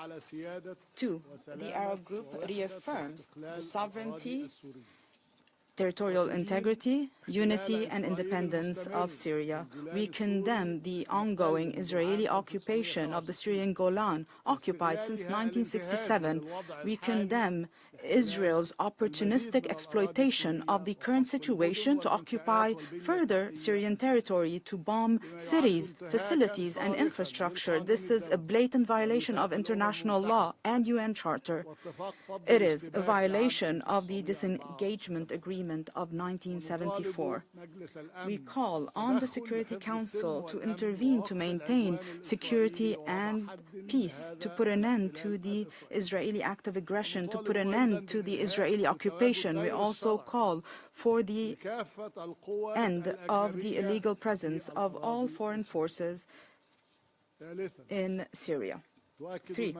Two, the Arab Group reaffirms the sovereignty, territorial integrity, unity and independence of Syria. We condemn the ongoing Israeli occupation of the Syrian Golan, occupied since 1967. We condemn Israel's opportunistic exploitation of the current situation to occupy further Syrian territory, to bomb cities, facilities and infrastructure. This is a blatant violation of international law and UN Charter. It is a violation of the disengagement agreement of 1974. We call on the Security Council to intervene to maintain security and peace, to put an end to the Israeli act of aggression, to put an end to the Israeli occupation. We also call for the end of the illegal presence of all foreign forces in Syria. Three,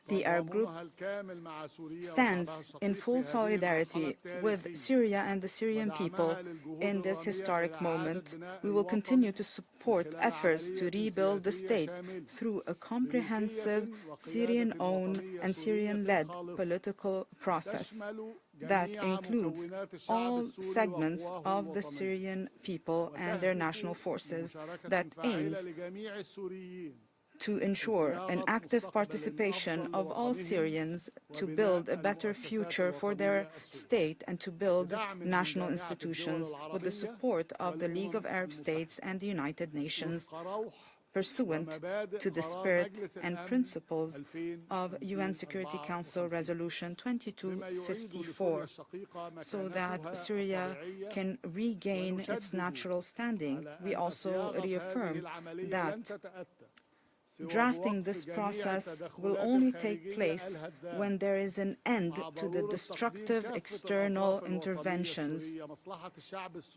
the Arab Group stands in full solidarity with Syria and the Syrian people in this historic moment. We will continue to support efforts to rebuild the state through a comprehensive Syrian-owned and Syrian-led political process that includes all segments of the Syrian people and their national forces, that aims to ensure an active participation of all Syrians to build a better future for their state and to build national institutions with the support of the League of Arab States and the United Nations, pursuant to the spirit and principles of UN Security Council Resolution 2254, so that Syria can regain its natural standing. We also reaffirm that drafting this process will only take place when there is an end to the destructive external interventions,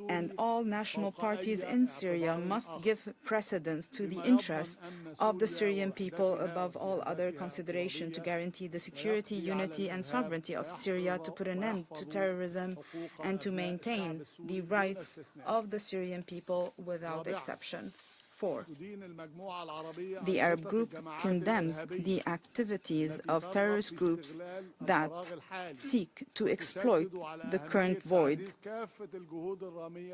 and all national parties in Syria must give precedence to the interests of the Syrian people above all other consideration, to guarantee the security, unity and sovereignty of Syria, to put an end to terrorism and to maintain the rights of the Syrian people without exception. 4. The Arab Group condemns the activities of terrorist groups that seek to exploit the current void.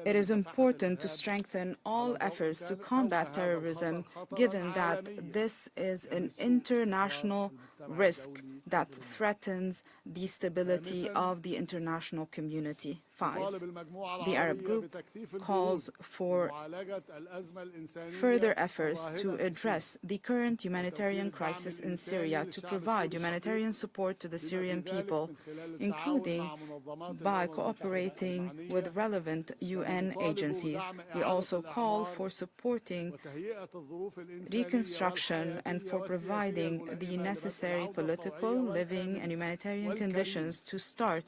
It is important to strengthen all efforts to combat terrorism, given that this is an international risk that threatens the stability of the international community. 5. The Arab Group calls for further efforts to address the current humanitarian crisis in Syria, to provide humanitarian support to the Syrian people, including by cooperating with relevant UN agencies. We also call for supporting reconstruction and for providing the necessary political, living, and humanitarian conditions to start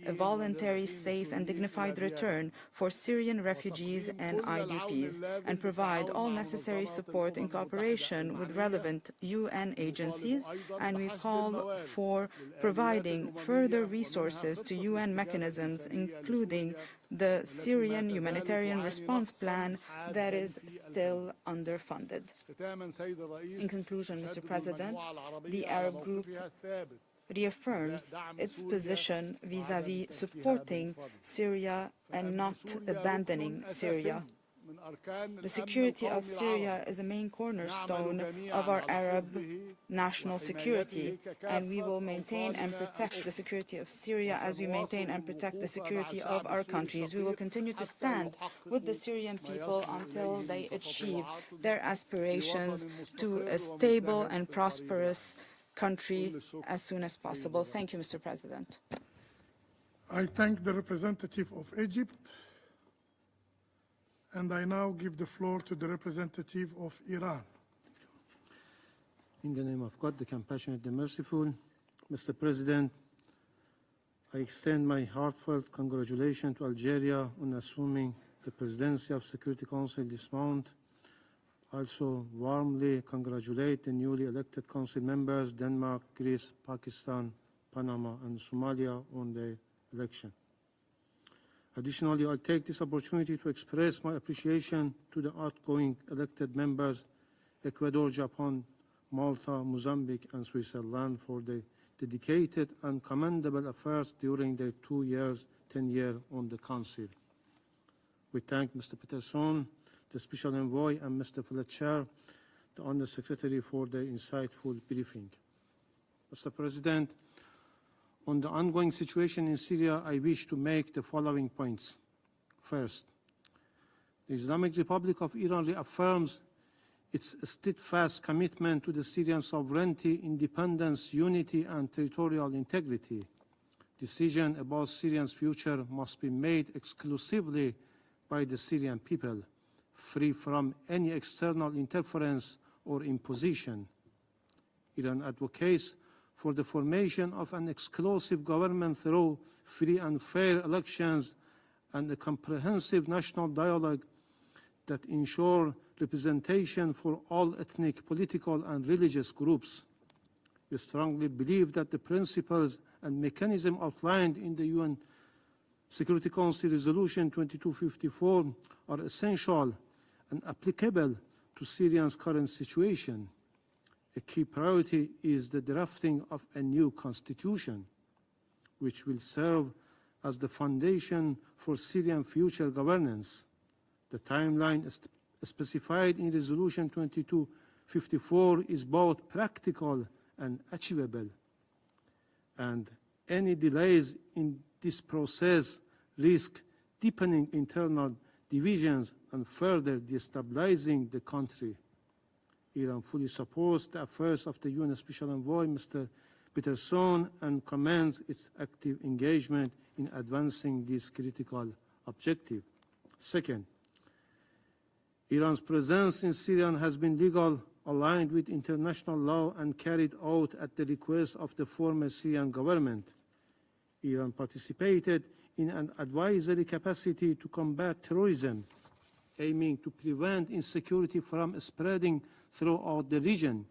a voluntary, safe, and dignified return for Syrian refugees and IDPs, and provide all necessary support in cooperation with relevant UN agencies. And we call for providing further resources to UN mechanisms, including the Syrian humanitarian response plan that is still underfunded. In conclusion, Mr. President, the Arab Group reaffirms its position vis-à-vis supporting Syria and not abandoning Syria. The security of Syria is the main cornerstone of our Arab national security, and we will maintain and protect the security of Syria as we maintain and protect the security of our countries. We will continue to stand with the Syrian people until they achieve their aspirations to a stable and prosperous country as soon as possible. Thank you, Mr. President. I thank the representative of Egypt, and I now give the floor to the representative of Iran. In the name of God, the compassionate, the merciful, Mr. President, I extend my heartfelt congratulations to Algeria on assuming the presidency of Security Council this month. Also warmly congratulate the newly elected council members, Denmark, Greece, Pakistan, Panama, and Somalia on their election. Additionally, I'll take this opportunity to express my appreciation to the outgoing elected members, Ecuador, Japan, Malta, Mozambique, and Switzerland for their dedicated and commendable efforts during their 2 years, tenure on the Council. We thank Mr. Peterson, the Special Envoy, and Mr. Fletcher, the Under Secretary, for their insightful briefing. Mr. President, on the ongoing situation in Syria, I wish to make the following points. First, the Islamic Republic of Iran reaffirms its steadfast commitment to the Syrian sovereignty, independence, unity, and territorial integrity. Decision about Syria's future must be made exclusively by the Syrian people, free from any external interference or imposition. Iran advocates for the formation of an exclusive government through free and fair elections and a comprehensive national dialogue that ensure representation for all ethnic, political, and religious groups. We strongly believe that the principles and mechanisms outlined in the UN Security Council Resolution 2254 are essential and applicable to Syria's current situation. A key priority is the drafting of a new constitution, which will serve as the foundation for Syrian future governance. The timeline specified in Resolution 2254 is both practical and achievable, and any delays in this process risk deepening internal divisions and further destabilizing the country. Iran fully supports the efforts of the UN Special Envoy, Mr. Peterson, and commends its active engagement in advancing this critical objective. Second, Iran's presence in Syria has been legal, aligned with international law, and carried out at the request of the former Syrian government. Iran participated in an advisory capacity to combat terrorism, aiming to prevent insecurity from spreading throughout the region.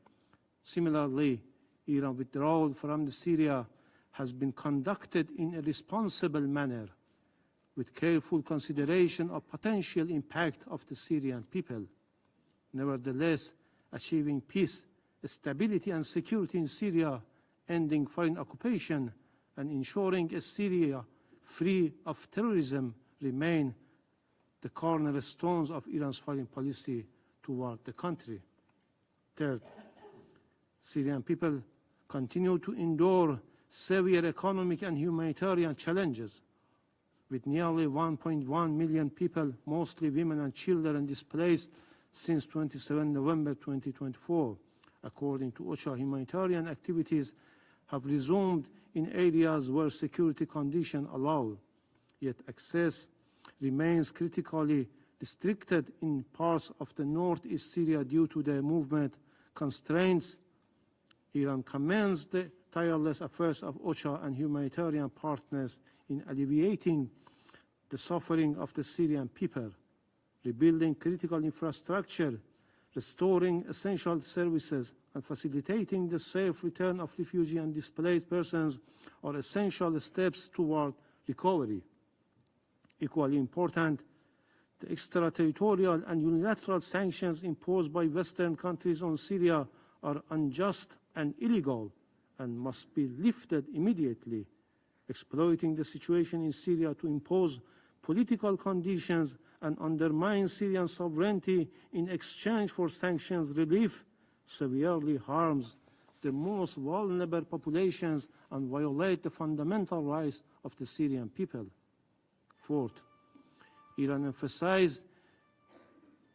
Similarly, Iran's withdrawal from Syria has been conducted in a responsible manner, with careful consideration of potential impact of the Syrian people. Nevertheless, achieving peace, stability, and security in Syria, ending foreign occupation, and ensuring a Syria free of terrorism remain the cornerstones of Iran's foreign policy toward the country. Third, Syrian people continue to endure severe economic and humanitarian challenges, with nearly 1.1 million people, mostly women and children, displaced since 27 November 2024. According to OCHA, humanitarian activities have resumed in areas where security conditions allow, yet access remains critically restricted in parts of the northeast Syria due to the movement constraints. Iran commends the tireless efforts of OCHA and humanitarian partners in alleviating the suffering of the Syrian people, rebuilding critical infrastructure, restoring essential services, and facilitating the safe return of refugees and displaced persons are essential steps toward recovery. Equally important, the extraterritorial and unilateral sanctions imposed by Western countries on Syria are unjust and illegal and must be lifted immediately. Exploiting the situation in Syria to impose political conditions and undermine Syrian sovereignty in exchange for sanctions relief severely harms the most vulnerable populations and violate the fundamental rights of the Syrian people. Fourth, Iran emphasized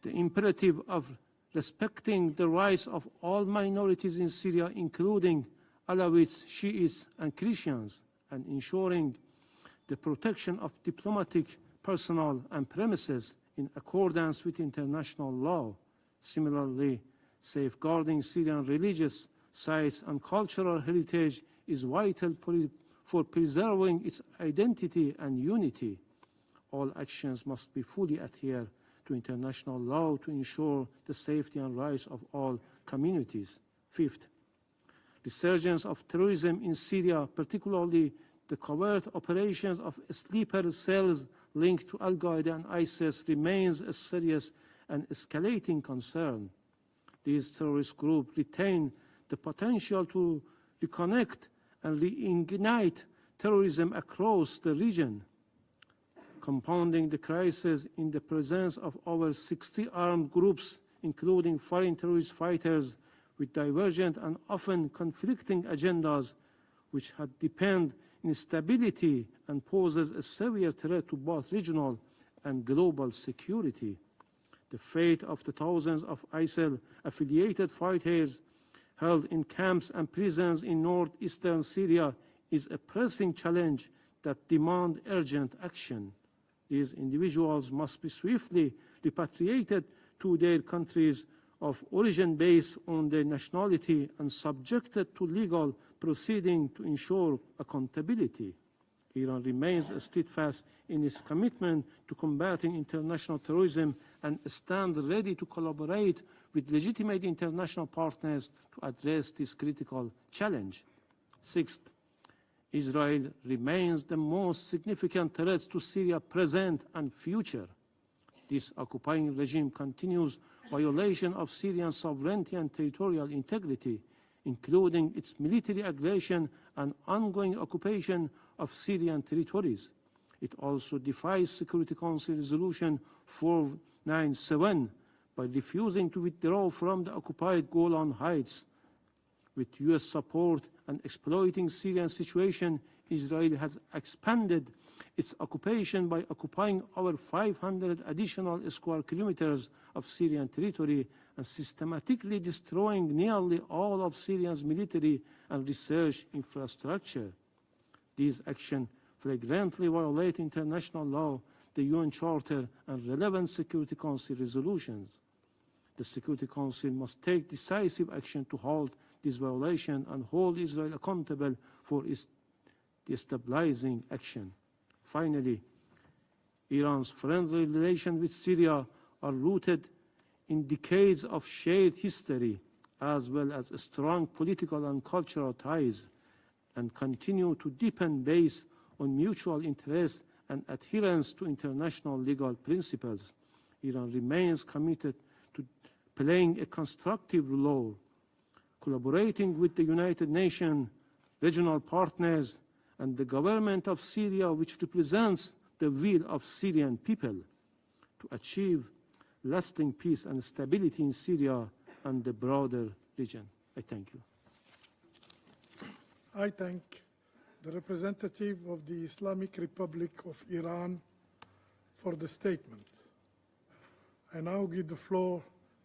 the imperative of respecting the rights of all minorities in Syria, including Alawites, Shiites, and Christians, and ensuring the protection of diplomatic personnel and premises in accordance with international law. Similarly, safeguarding Syrian religious sites and cultural heritage is vital for preserving its identity and unity. All actions must be fully adhere to international law to ensure the safety and rights of all communities. Fifth, resurgence of terrorism in Syria, particularly the covert operations of sleeper cells linked to Al-Qaeda and ISIS, remains a serious and escalating concern. These terrorist groups retain the potential to reconnect and reignite terrorism across the region, compounding the crisis in the presence of over 60 armed groups, including foreign terrorist fighters with divergent and often conflicting agendas, which had deepened instability and poses a severe threat to both regional and global security. The fate of the thousands of ISIL-affiliated fighters held in camps and prisons in northeastern Syria is a pressing challenge that demands urgent action. These individuals must be swiftly repatriated to their countries of origin based on their nationality and subjected to legal proceedings to ensure accountability. Iran remains steadfast in its commitment to combating international terrorism and stands ready to collaborate with legitimate international partners to address this critical challenge. Sixth, Israel remains the most significant threat to Syria present and future. This occupying regime continues violation of Syrian sovereignty and territorial integrity, including its military aggression and ongoing occupation of Syrian territories. It also defies Security Council Resolution 497 by refusing to withdraw from the occupied Golan Heights. With US support and exploiting Syrian situation, Israel has expanded its occupation by occupying over 500 additional square kilometers of Syrian territory and systematically destroying nearly all of Syria's military and research infrastructure. These actions flagrantly violate international law, the UN Charter, and relevant Security Council resolutions. The Security Council must take decisive action to halt this violation and hold Israel accountable for its destabilizing action. Finally, Iran's friendly relations with Syria are rooted in decades of shared history, as well as strong political and cultural ties, and continue to deepen based on mutual interest and adherence to international legal principles. Iran remains committed to playing a constructive role, collaborating with the United Nations, regional partners, and the government of Syria, which represents the will of Syrian people, to achieve lasting peace and stability in Syria and the broader region. I thank you. I thank the representative of the Islamic Republic of Iran for the statement. I now give the floor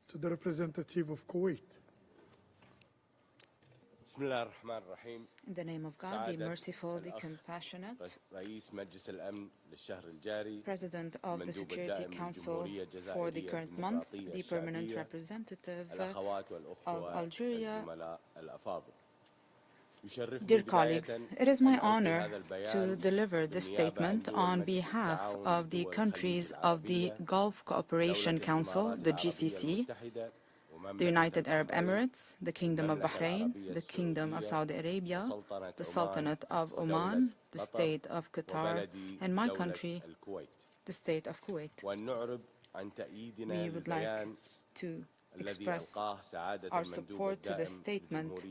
to the representative of Kuwait. In the name of God, the merciful, the compassionate, President of the Security Council for the current month, the permanent representative of Algeria. Dear colleagues, it is my honor to deliver this statement on behalf of the countries of the Gulf Cooperation Council, the GCC, the United Arab Emirates, the Kingdom of Bahrain, the Kingdom of Saudi Arabia, the Sultanate of Oman, the State of Qatar, and my country, the State of Kuwait. We would like to express our support to the statement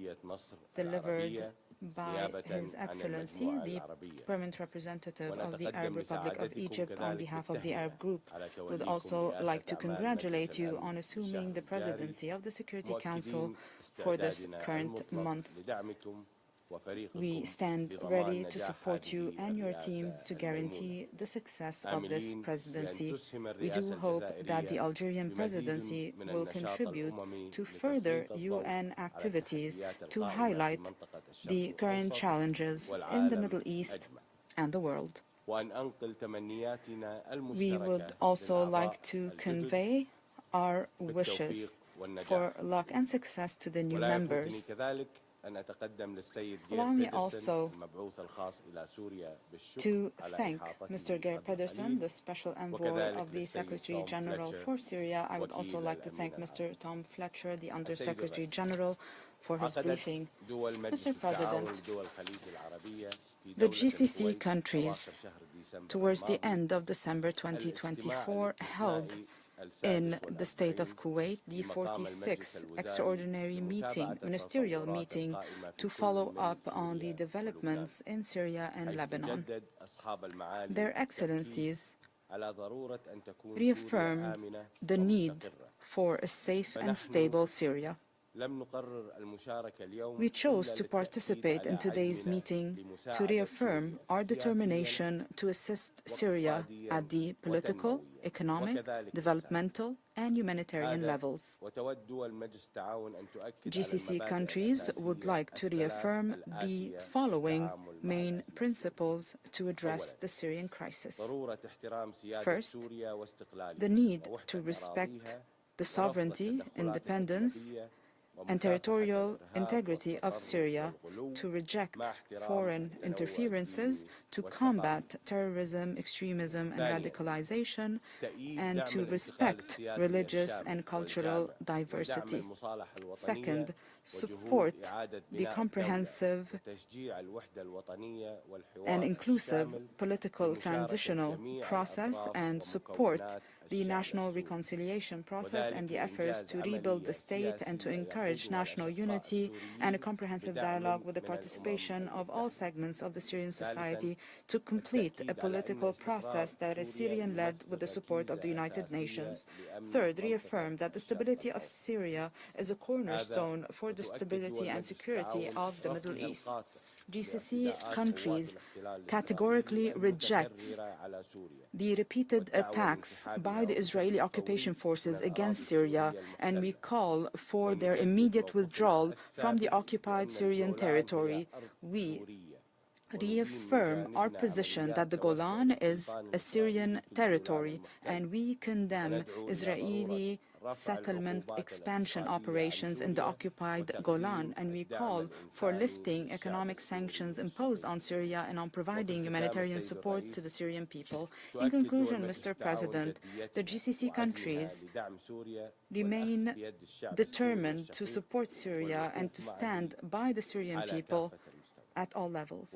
delivered by His Excellency, the Permanent Representative of the Arab Republic of Egypt on behalf of the Arab Group. We would also like to congratulate you on assuming the presidency of the Security Council for this current month. We stand ready to support you and your team to guarantee the success of this presidency. We do hope that the Algerian presidency will contribute to further UN activities to highlight the current challenges in the Middle East and the world. We would also like to convey our wishes for luck and success to the new members. Allow me also to thank Mr. Geir Pedersen, the Special Envoy of the Secretary General for Syria. I would also like to thank Mr. Tom Fletcher, the Under-Secretary General, for his briefing. Mr. President, the GCC countries, towards the end of December 2024, held in the state of Kuwait the 46th extraordinary meeting, ministerial meeting, to follow up on the developments in Syria and Lebanon. Their Excellencies reaffirmed the need for a safe and stable Syria. We chose to participate in today's meeting to reaffirm our determination to assist Syria at the political, economic, developmental, and humanitarian levels. GCC countries would like to reaffirm the following main principles to address the Syrian crisis. First, the need to respect the sovereignty, independence, and territorial integrity of Syria, to reject foreign interferences, to combat terrorism, extremism, and radicalization, and to respect religious and cultural diversity. Second, support the comprehensive and inclusive political transitional process and support the national reconciliation process and the efforts to rebuild the state and to encourage national unity and a comprehensive dialogue with the participation of all segments of the Syrian society to complete a political process that is Syrian-led with the support of the United Nations. Third, reaffirm that the stability of Syria is a cornerstone for the stability and security of the Middle East. GCC countries categorically rejects the repeated attacks by the Israeli occupation forces against Syria, and we call for their immediate withdrawal from the occupied Syrian territory. We reaffirm our position that the Golan is a Syrian territory, and we condemn Israeli settlement expansion operations in the occupied Golan, and we call for lifting economic sanctions imposed on Syria and on providing humanitarian support to the Syrian people. In conclusion, Mr. President, the GCC countries remain determined to support Syria and to stand by the Syrian people at all levels.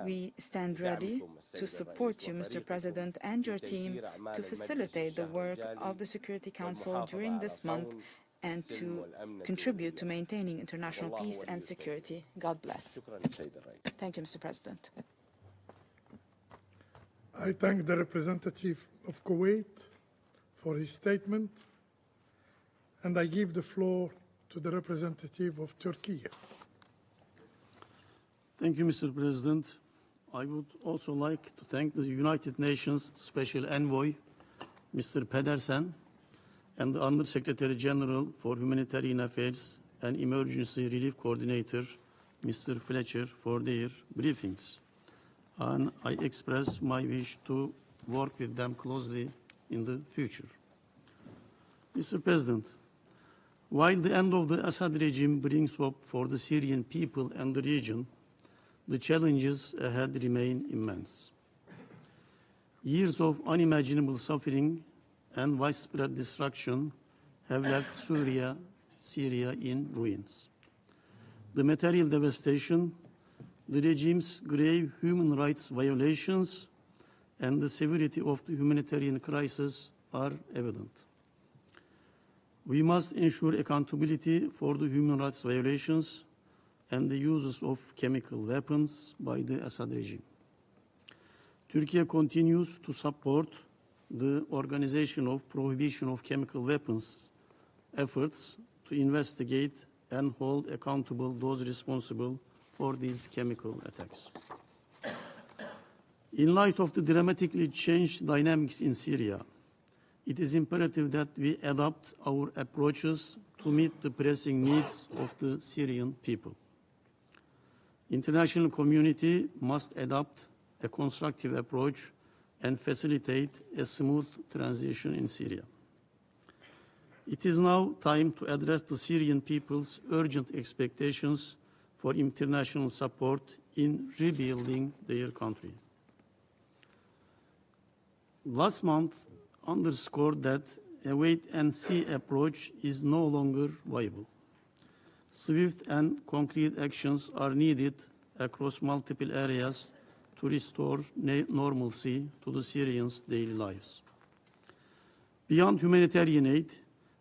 We stand ready to support you, Mr. President, and your team to facilitate the work of the Security Council during this month and to contribute to maintaining international peace and security. God bless. Thank you, Mr. President. I thank the representative of Kuwait for his statement, and I give the floor to the representative of Turkey. Thank you, Mr. President. I would also like to thank the United Nations Special Envoy, Mr. Pedersen, and the Under-Secretary General for Humanitarian Affairs and Emergency Relief Coordinator, Mr. Fletcher, for their briefings. And I express my wish to work with them closely in the future. Mr. President, while the end of the Assad regime brings hope for the Syrian people and the region, the challenges ahead remain immense. Years of unimaginable suffering and widespread destruction have left Syria in ruins. The material devastation, the regime's grave human rights violations, and the severity of the humanitarian crisis are evident. We must ensure accountability for the human rights violations and the uses of chemical weapons by the Assad regime. Turkey continues to support the Organization of Prohibition of Chemical Weapons efforts to investigate and hold accountable those responsible for these chemical attacks. In light of the dramatically changed dynamics in Syria, it is imperative that we adapt our approaches to meet the pressing needs of the Syrian people. International community must adopt a constructive approach and facilitate a smooth transition in Syria. It is now time to address the Syrian people's urgent expectations for international support in rebuilding their country. Last month underscored that a wait-and-see approach is no longer viable. Swift and concrete actions are needed across multiple areas to restore normalcy to the Syrians' daily lives. Beyond humanitarian aid,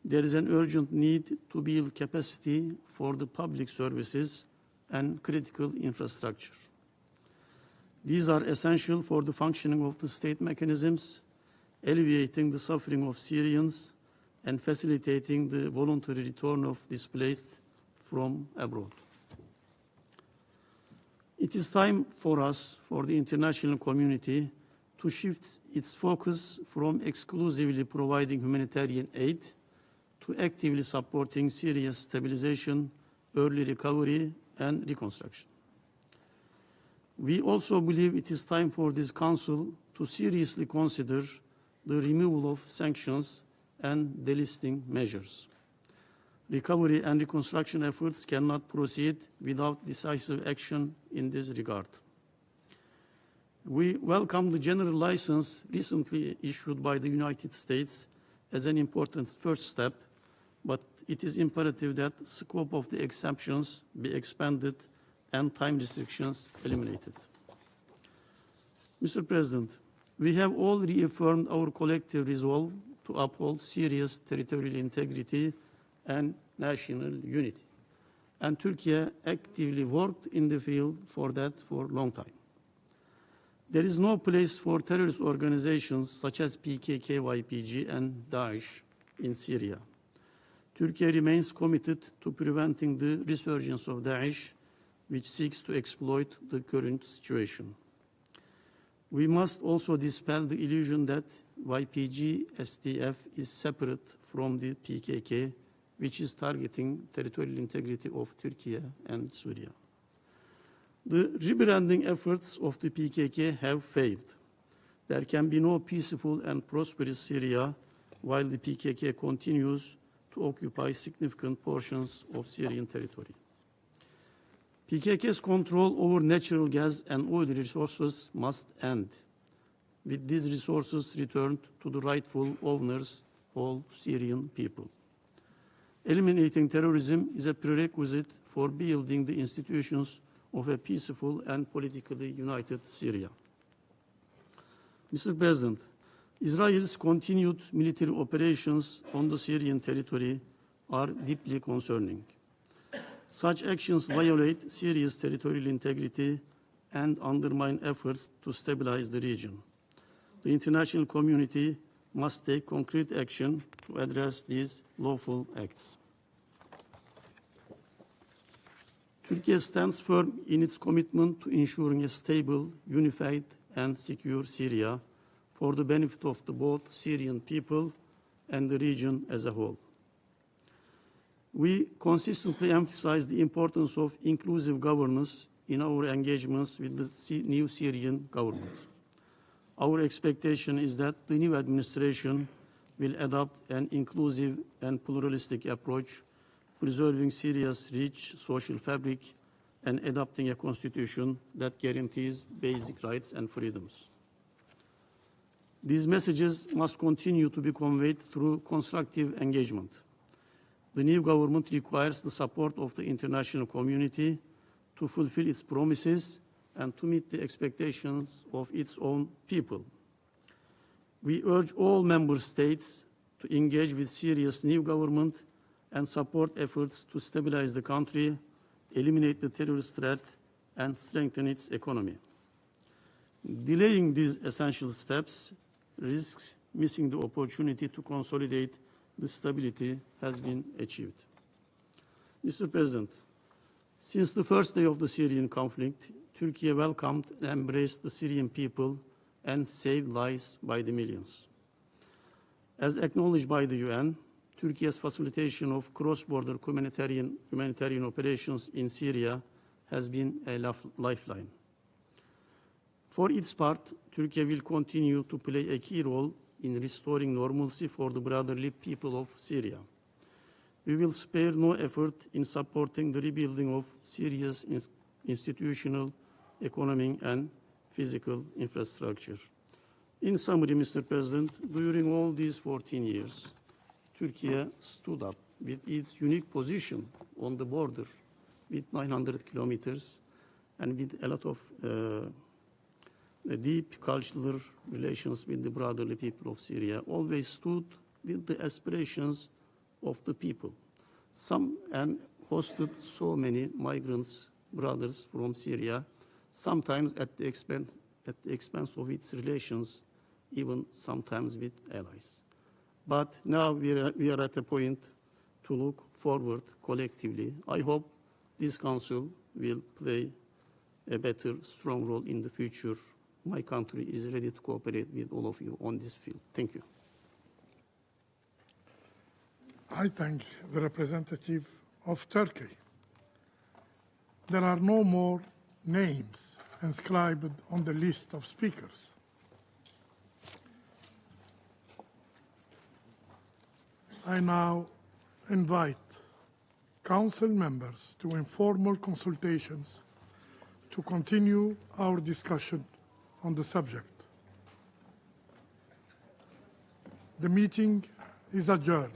there is an urgent need to build capacity for the public services and critical infrastructure. These are essential for the functioning of the state mechanisms, alleviating the suffering of Syrians, and facilitating the voluntary return of displaced from abroad. It is time for us, for the international community, to shift its focus from exclusively providing humanitarian aid to actively supporting Syria's stabilization, early recovery, and reconstruction. We also believe it is time for this Council to seriously consider the removal of sanctions and delisting measures. Recovery and reconstruction efforts cannot proceed without decisive action in this regard. We welcome the general license recently issued by the United States as an important first step, but it is imperative that the scope of the exemptions be expanded and time restrictions eliminated. Mr. President, we have all reaffirmed our collective resolve to uphold Syria's territorial integrity and national unity. And Turkey actively worked in the field for that for a long time. There is no place for terrorist organizations such as PKK, YPG, and Daesh in Syria. Turkey remains committed to preventing the resurgence of Daesh, which seeks to exploit the current situation. We must also dispel the illusion that YPG-STF is separate from the PKK, which is targeting territorial integrity of Turkey and Syria. The rebranding efforts of the PKK have failed. There can be no peaceful and prosperous Syria while the PKK continues to occupy significant portions of Syrian territory. PKK's control over natural gas and oil resources must end, with these resources returned to the rightful owners, all Syrian people. Eliminating terrorism is a prerequisite for building the institutions of a peaceful and politically united Syria. Mr. President, Israel's continued military operations on the Syrian territory are deeply concerning. Such actions violate Syria's territorial integrity and undermine efforts to stabilize the region. The international community must take concrete action to address these lawful acts. Turkey stands firm in its commitment to ensuring a stable, unified, and secure Syria for the benefit of both Syrian people and the region as a whole. We consistently emphasize the importance of inclusive governance in our engagements with the new Syrian government. Our expectation is that the new administration will adopt an inclusive and pluralistic approach, preserving Syria's rich social fabric and adopting a constitution that guarantees basic rights and freedoms. These messages must continue to be conveyed through constructive engagement. The new government requires the support of the international community to fulfill its promises and to meet the expectations of its own people. We urge all member states to engage with Syria's new government and support efforts to stabilize the country, eliminate the terrorist threat, and strengthen its economy. Delaying these essential steps risks missing the opportunity to consolidate the stability has been achieved. Mr. President, since the first day of the Syrian conflict, Turkey welcomed and embraced the Syrian people and saved lives by the millions. As acknowledged by the UN, Turkey's facilitation of cross-border humanitarian operations in Syria has been a lifeline. For its part, Turkey will continue to play a key role in restoring normalcy for the brotherly people of Syria. We will spare no effort in supporting the rebuilding of Syria's institutional, economic, and physical infrastructure. In summary, Mr. President, during all these 14 years, Turkey stood up with its unique position on the border with 900 kilometers and with a lot of deep cultural relations with the brotherly people of Syria, always stood with the aspirations of the people. And hosted so many migrants, brothers from Syria, sometimes at the expense of its relations, even sometimes with allies. But now we are at a point to look forward collectively. I hope this Council will play a better, strong role in the future. My country is ready to cooperate with all of you on this field. Thank you. I thank the representative of Turkey. There are no more names inscribed on the list of speakers. I now invite Council members to informal consultations to continue our discussion on the subject. The meeting is adjourned.